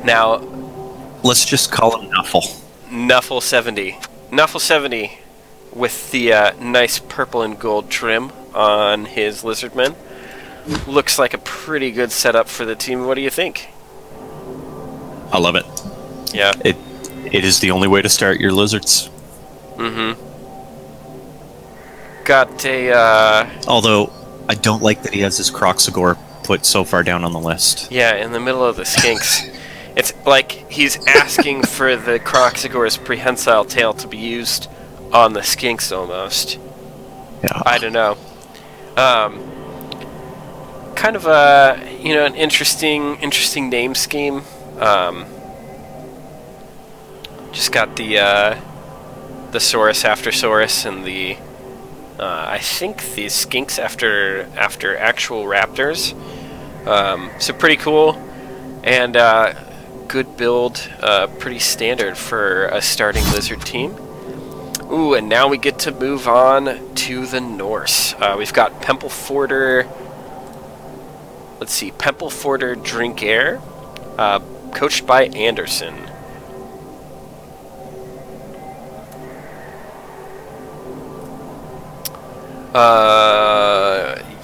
Now... Let's just call him Nuffle. Nuffle 70. Nuffle 70 with the nice purple and gold trim on his Lizardman. Looks like a pretty good setup for the team. What do you think? I love it. Yeah. It is the only way to start your lizards. Mm-hmm. Got a... Although, I don't like that he has his Croxagore put so far down on the list. Yeah, in the middle of the skinks. It's like he's asking for the Croxagore's prehensile tail to be used on the skinks almost. Yeah. I don't know. Kind of a, an interesting name scheme. Just got the Saurus after Saurus and the I think the skinks after actual raptors. So pretty cool. And good build, pretty standard for a starting Lizard team. Ooh, and now we get to move on to the Norse. We've got Pempleforder. Let's see, Pempleforder Drink Air, coached by Anderson.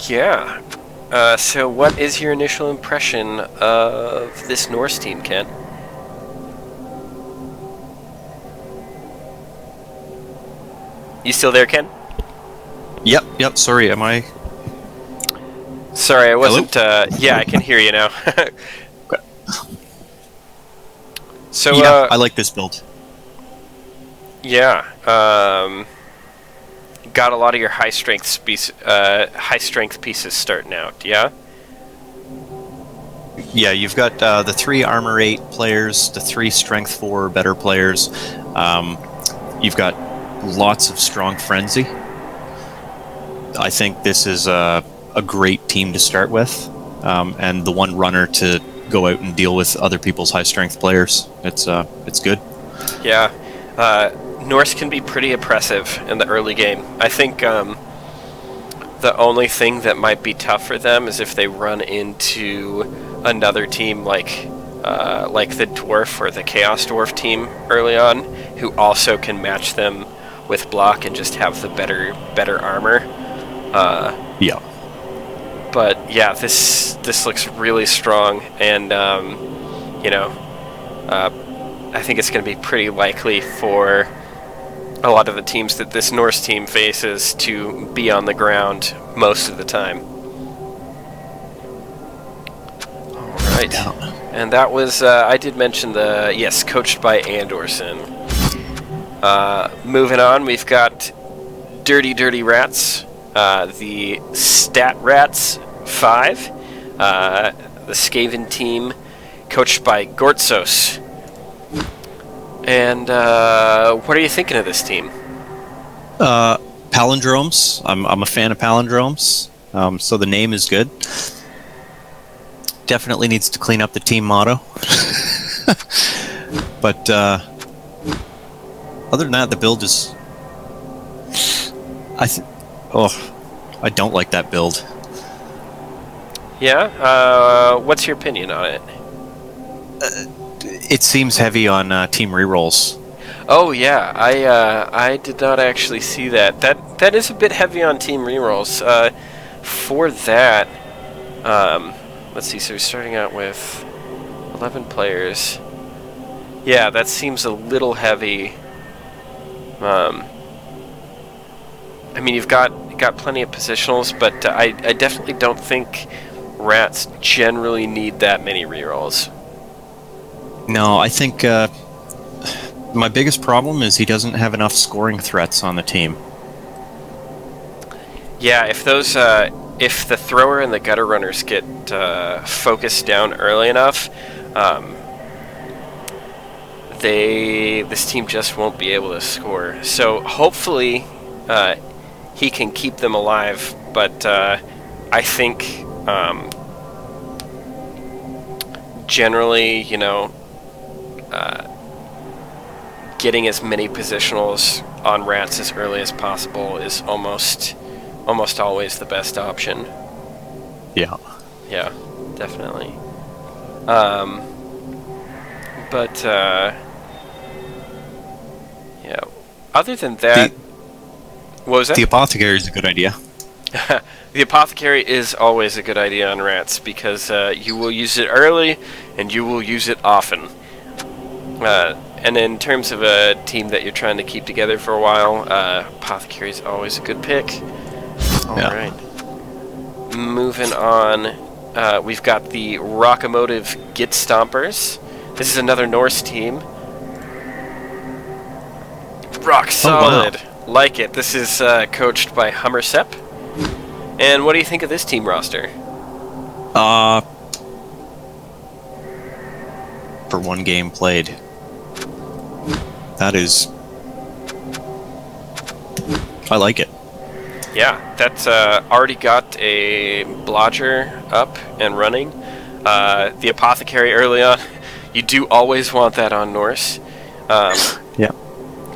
Yeah. So what is your initial impression of this Norse team, Ken? You still there, Ken? Yep. Sorry, am I? Sorry, I wasn't. Yeah, I can hear you now. So yeah, I like this build. Yeah, got a lot of your high strength pieces starting out. Yeah. Yeah, you've got the 3 armor 8 players, the 3 strength 4 better players. You've got lots of strong frenzy. I think this is a great team to start with, and the one runner to go out and deal with other people's high strength players. It's good. Yeah, Norse can be pretty oppressive in the early game. I think the only thing that might be tough for them is if they run into another team like the Dwarf or the Chaos Dwarf team early on, who also can match them with block and just have the better armor. Yeah. But yeah, this looks really strong, and I think it's going to be pretty likely for a lot of the teams that this Norse team faces to be on the ground most of the time. All right, and that was I did mention coached by Anderson. Moving on, we've got Dirty Rats. The Stat Rats 5, the Skaven team, coached by Gortsos. And what are you thinking of this team? Palindromes. I'm a fan of palindromes, so the name is good. Definitely needs to clean up the team motto. But other than that, the build is... I don't like that build. Yeah? What's your opinion on it? It seems heavy on team rerolls. Oh yeah, I did not actually see that. That is a bit heavy on team rerolls. For that, let's see. So we're starting out with 11 players. Yeah, that seems a little heavy. I mean, you've got plenty of positionals, but I definitely don't think rats generally need that many rerolls. No, I think my biggest problem is he doesn't have enough scoring threats on the team. Yeah, if those if the thrower and the gutter runners get focused down early enough, this team just won't be able to score. So hopefully he can keep them alive, but I think generally, getting as many positionals on rats as early as possible is almost always the best option. Yeah. Yeah, definitely. But yeah. Other than that, what was that? The apothecary is a good idea. The apothecary is always a good idea on rats because you will use it early and you will use it often. And in terms of a team that you're trying to keep together for a while, apothecary is always a good pick. All right. Moving on, we've got the Rockomotive Git Stompers. This is another Norse team. Rock solid. Oh, wow. Like it. This is coached by Hummersep. And what do you think of this team roster? For one game played. That is... I like it. Yeah, that's already got a Blodger up and running. The Apothecary early on, You do always want that on Norse. Yeah.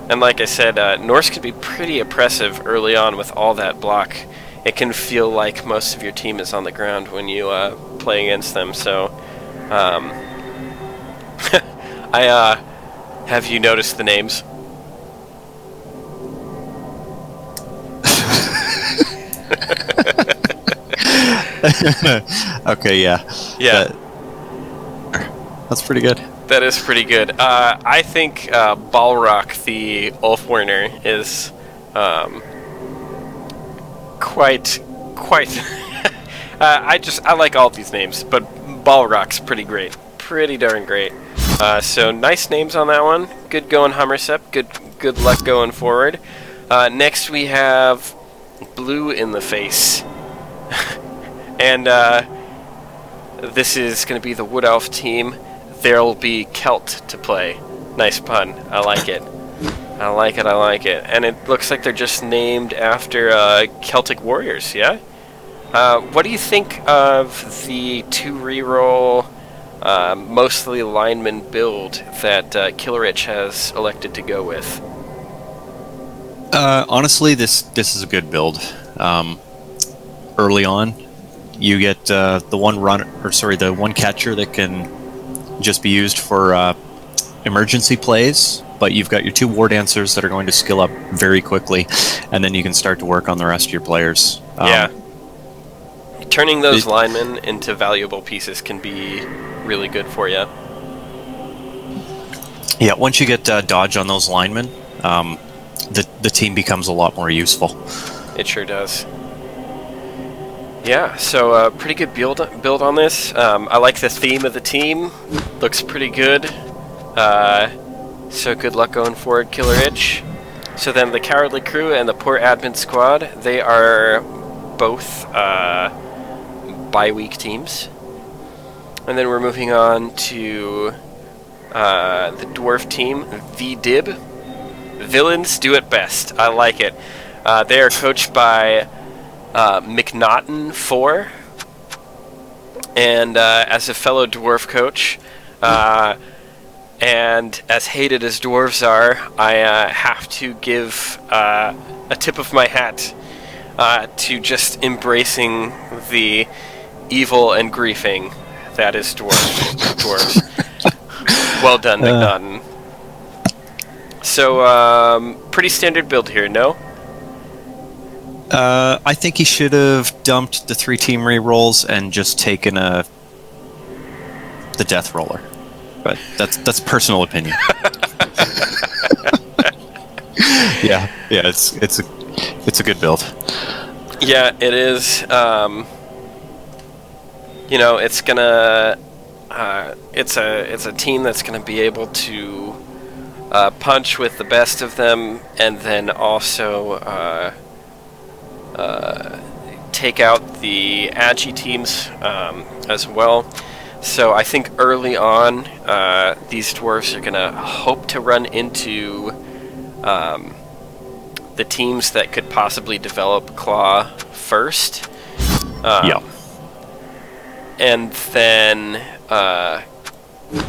And like I said, Norse can be pretty oppressive early on with all that block. It can feel like most of your team is on the ground when you play against them. So, have you noticed the names? Okay, yeah. Yeah. That's pretty good. That is pretty good. I think Balrock, the Ulfwerner, is quite. I like all these names, but Balrock's pretty great, pretty darn great. So nice names on that one. Good going, Hummersep. Good luck going forward. Next we have Blue in the Face, and this is going to be the Wood Elf team. There'll be Celt to play. Nice pun. I like it. I like it. And it looks like they're just named after Celtic warriors, yeah? What do you think of the 2 reroll, mostly lineman build that Killerich has elected to go with? Honestly, this is a good build. Early on, you get the one catcher that can just be used for emergency plays, but you've got your 2 war dancers that are going to skill up very quickly, and then you can start to work on the rest of your players. Yeah. Turning those linemen into valuable pieces can be really good for you. Yeah, once you get dodge on those linemen, the team becomes a lot more useful. It sure does. Yeah, so pretty good build on this. I like the theme of the team. Looks pretty good. So good luck going forward, Killer Itch. So then the Cowardly Crew and the Poor Admin Squad, they are both bye-week teams. And then we're moving on to the Dwarf team, V-Dib. Villains do it best. I like it. They are coached by McNaughton 4, and as a fellow dwarf coach, and as hated as dwarves are, I have to give a tip of my hat to just embracing the evil and griefing that is dwarves. Well done, McNaughton. So, pretty standard build here, no? I think he should have dumped the 3 team rerolls and just taken the death roller, but that's personal opinion. yeah, it's a good build. Yeah, it is. It's gonna it's a team that's gonna be able to punch with the best of them, and then also take out the Agi teams as well. So I think early on, these dwarves are going to hope to run into the teams that could possibly develop Claw first. Yeah. And then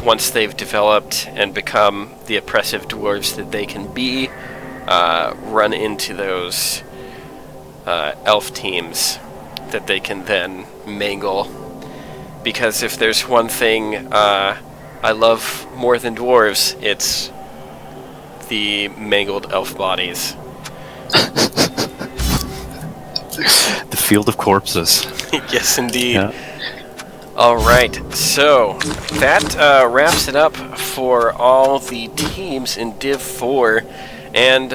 once they've developed and become the oppressive dwarves that they can be, run into those elf teams that they can then mangle. Because if there's one thing I love more than dwarves, it's the mangled elf bodies. The field of corpses. Yes, indeed. Yeah. Alright, so that wraps it up for all the teams in Div 4. And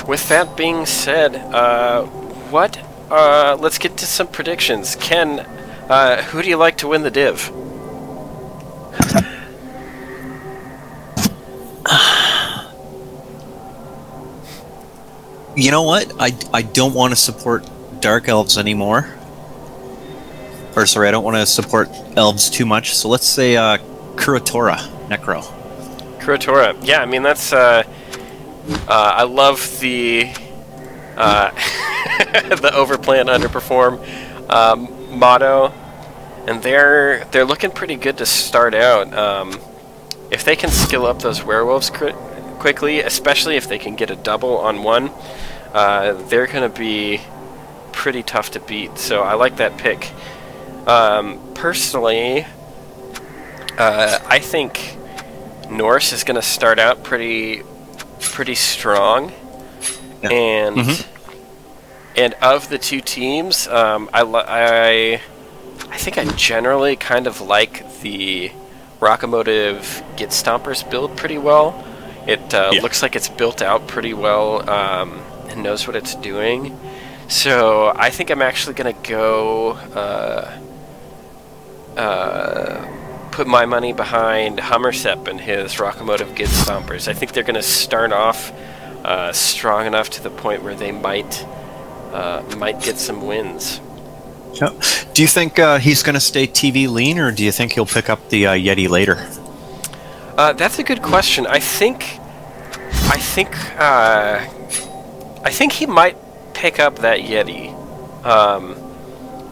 with that being said, let's get to some predictions. Ken, who do you like to win the Div? You know what? I don't want to support Dark Elves anymore. Or sorry, I don't want to support Elves too much, so let's say Kuratora, Necro. Kuratora, yeah, I mean that's I love the the overplay and underperform motto. and they're looking pretty good to start out. If they can skill up those werewolves quickly, especially if they can get a double on one, they're going to be pretty tough to beat. So I like that pick. Personally, I think Norse is going to start out pretty strong, Yeah. and of the two teams, I think I generally kind of like the Rockomotive Git Stompers build pretty well. It looks like it's built out pretty well and knows what it's doing. So I think I'm actually going to go put my money behind Hummersep and his Rockomotive Git Stompers. I think they're going to start off strong enough to the point where they might get some wins. Yeah. Do you think he's going to stay TV lean, or do you think he'll pick up the Yeti later? That's a good question. I think he might pick up that Yeti,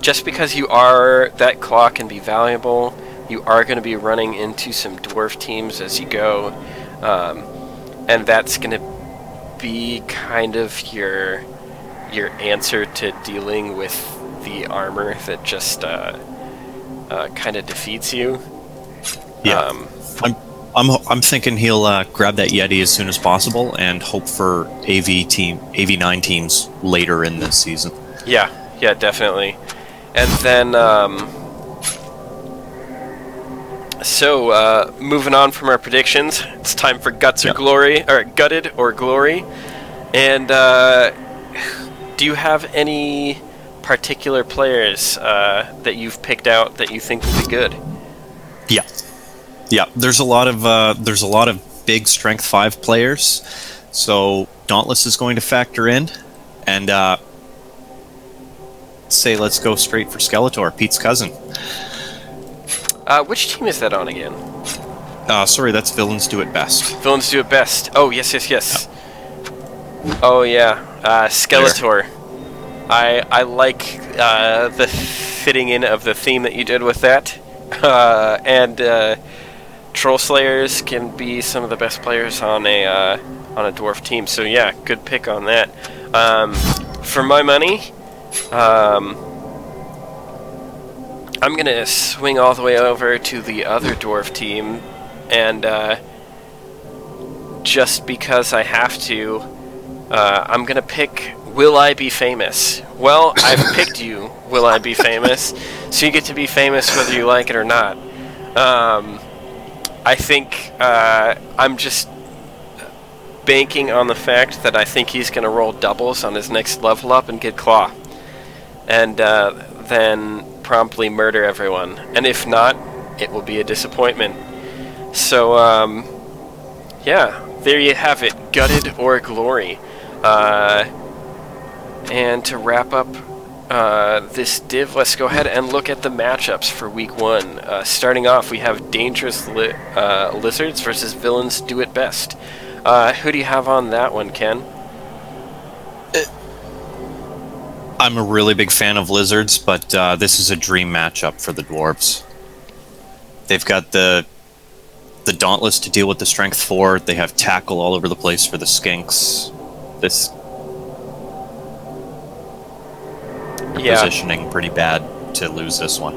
just because that claw can be valuable. You are going to be running into some dwarf teams as you go, and that's going to be kind of your answer to dealing with the armor that just kind of defeats you. Yeah. I'm thinking he'll grab that Yeti as soon as possible and hope for AV9 teams later in this season. Yeah, definitely. And then, moving on from our predictions, it's time for Guts or Glory, or Gutted or Glory. And do you have any particular players that you've picked out that you think will be good? Yeah, there's a lot of big strength 5 players, so Dauntless is going to factor in, and let's go straight for Skeletor, Pete's cousin. Which team is that on again? Sorry, that's Villains Do It Best. Villains Do It Best. Oh, yes. Yeah. Oh, yeah. Skeletor. There. I like the fitting in of the theme that you did with that. And Troll Slayers can be some of the best players on a dwarf team. So yeah, good pick on that. For my money, I'm gonna swing all the way over to the other dwarf team, and just because I have to, I'm gonna pick Will I Be Famous? Well, I've picked you, Will I Be Famous? So you get to be famous whether you like it or not. I think I'm just banking on the fact that I think he's going to roll doubles on his next level up and get Claw. And then promptly murder everyone. And if not, it will be a disappointment. So, yeah, there you have it. Gutted or Glory. And to wrap up this div, let's go ahead and look at the matchups for week 1. Starting off, we have Dangerous Lizards versus Villains Do It Best. Who do you have on that one, Ken? I'm a really big fan of Lizards, but this is a dream matchup for the Dwarves. They've got the Dauntless to deal with the Strength 4. They have Tackle all over the place for the Skinks. Positioning pretty bad to lose this one.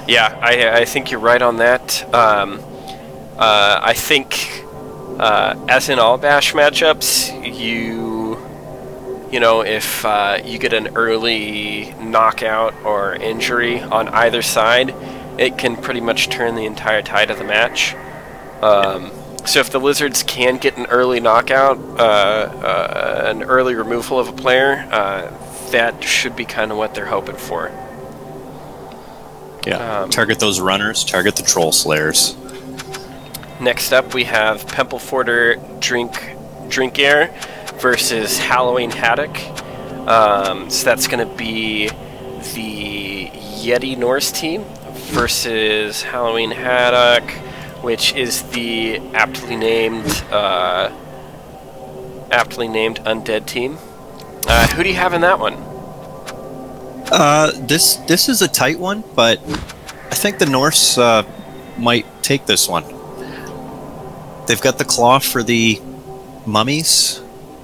Yeah, I think you're right on that. I think, as in all Bash matchups, you know, if you get an early knockout or injury on either side, it can pretty much turn the entire tide of the match. So if the Lizards can get an early knockout, an early removal of a player, that should be kind of what they're hoping for. Yeah, target those runners, target the Troll Slayers. Next up, we have Pempleforder Drink Air versus Halloween Haddock. So that's going to be the Yeti Norse team versus Halloween Haddock, which is the aptly named undead team. Who do you have in that one? This is a tight one, but I think the Norse might take this one. They've got the claw for the mummies.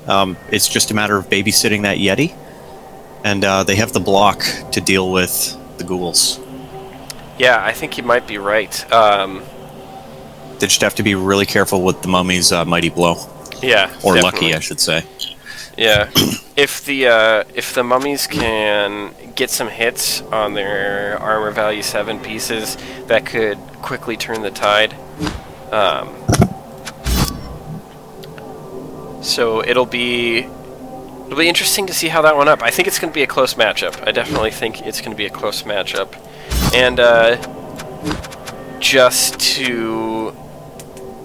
It's just a matter of babysitting that Yeti. And they have the block to deal with the ghouls. Yeah, I think you might be right. They just have to be really careful with the mummy's mighty blow. Yeah, or definitely. lucky, I should say. Yeah, if the mummies can get some hits on their armor value 7 pieces, that could quickly turn the tide. So it'll be interesting to see how that one up. I think it's going to be a close matchup. I definitely think it's going to be a close matchup. And just to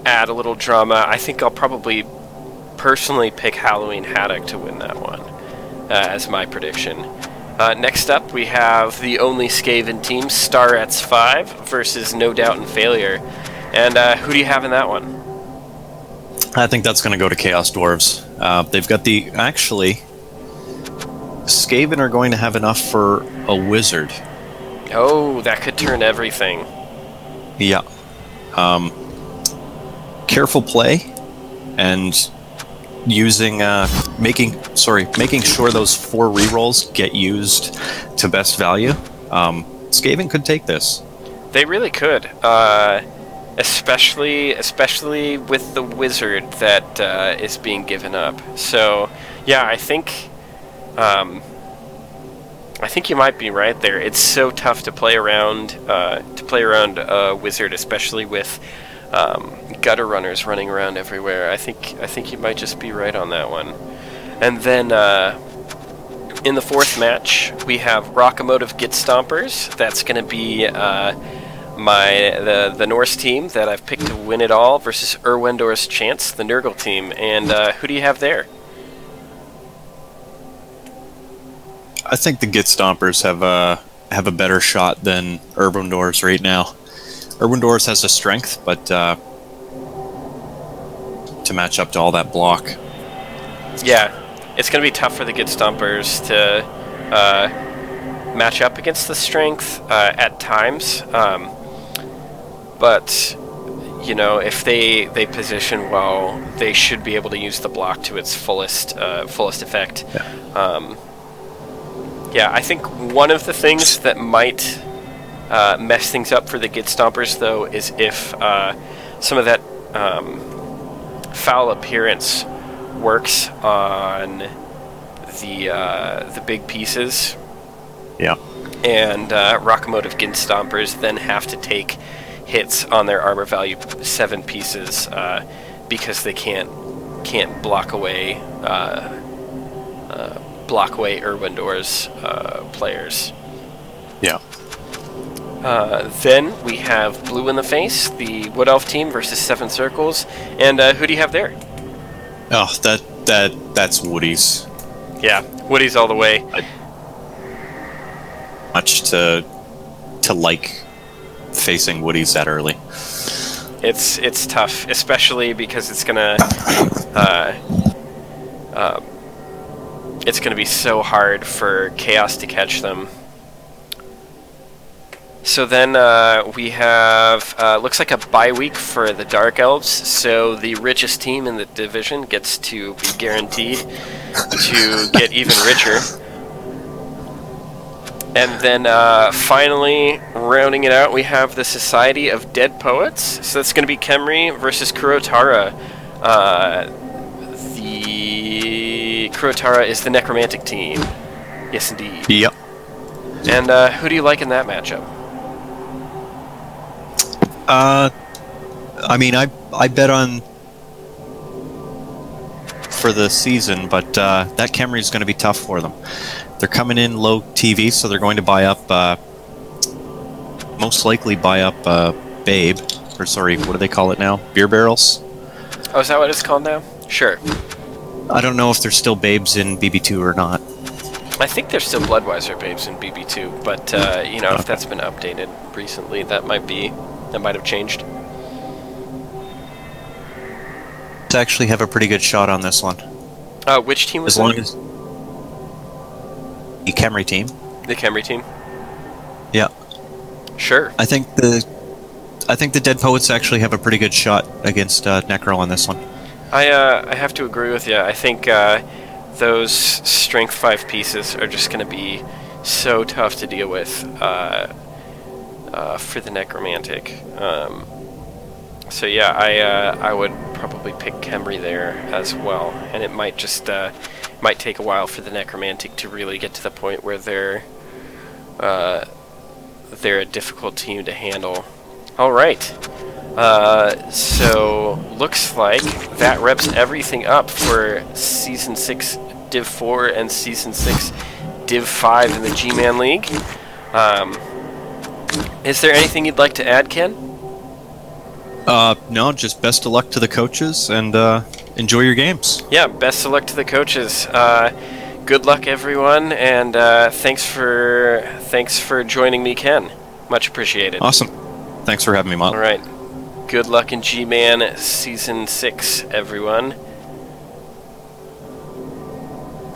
add a little drama, I think I'll probably personally pick Halloween Haddock to win that one as my prediction. Next up, we have the only Skaven team, Starets 5 versus No Doubt and Failure. And who do you have in that one? I think that's going to go to Chaos Dwarves. They've got the... Actually, Skaven are going to have enough for a wizard. Oh, that could turn everything. Yeah. Careful play and using making sure those 4 rerolls get used to best value. Skaven could take this. They really could, especially with the wizard that is being given up. So yeah, I think you might be right there. It's so tough to play around a wizard, especially with gutter runners running around everywhere. I think you might just be right on that one. And then in the 4th match, we have Rockamotive Git Stompers. That's going to be the Norse team that I've picked to win it all versus Erwindor's Chance, the Nurgle team. And who do you have there? I think the Git Stompers have a better shot than Erwindor's right now. Erwindor's has a strength, but to match up to all that block. Yeah, it's going to be tough for the Git Stompers to match up against the strength at times. But, you know, if they position well, they should be able to use the block to its fullest effect. Yeah. Yeah, I think one of the things that might mess things up for the Git Stompers, though, is if some of that foul appearance works on the big pieces. Yeah. And Rockamotive Git Stompers then have to take hits on their armor value 7 pieces because they can't block away Erwindor's players. Yeah. Then we have Blue in the Face, the Wood Elf team versus 7 Circles. And who do you have there? Oh, that's Woody's. Yeah, Woody's all the way. Much to like facing Woody's that early. It's tough, especially because it's gonna be so hard for Chaos to catch them. So then we have looks like a bye week for the Dark Elves. So the richest team in the division gets to be guaranteed to get even richer. And then finally, rounding it out, we have the Society of Dead Poets. So that's going to be Khemri versus Kurotara. The Kurotara is the necromantic team. Yes, indeed. Yep. And who do you like in that matchup? I mean, I bet on for the season, but that Khemri is going to be tough for them. They're coming in low TV, so they're going to buy up, most likely buy up Babe, or sorry, what do they call it now? Beer barrels? Oh, is that what it's called now? Sure. I don't know if there's still Babes in BB2 or not. I think there's still Bloodweiser Babes in BB2, but, you know, if that's been updated recently, that might have changed. To actually have a pretty good shot on this one. Which team was as long as the Khemri team. The Khemri team? Yeah. Sure. I think the Dead Poets actually have a pretty good shot against Necro on this one. I have to agree with you. I think those Strength 5 pieces are just going to be so tough to deal with for the Necromantic. So yeah, I would probably pick Khemri there as well, and it might just might take a while for the Necromantic to really get to the point where they're a difficult team to handle. All right. So looks like that wraps everything up for Season 6 Div 4 and Season 6 Div 5 in the G-Man League. Is there anything you'd like to add, Ken? No, just best of luck to the coaches, and enjoy your games. Yeah, best of luck to the coaches. Good luck, everyone, and thanks for joining me, Ken. Much appreciated. Awesome. Thanks for having me, Mott. All right. Good luck in G-Man Season 6, everyone.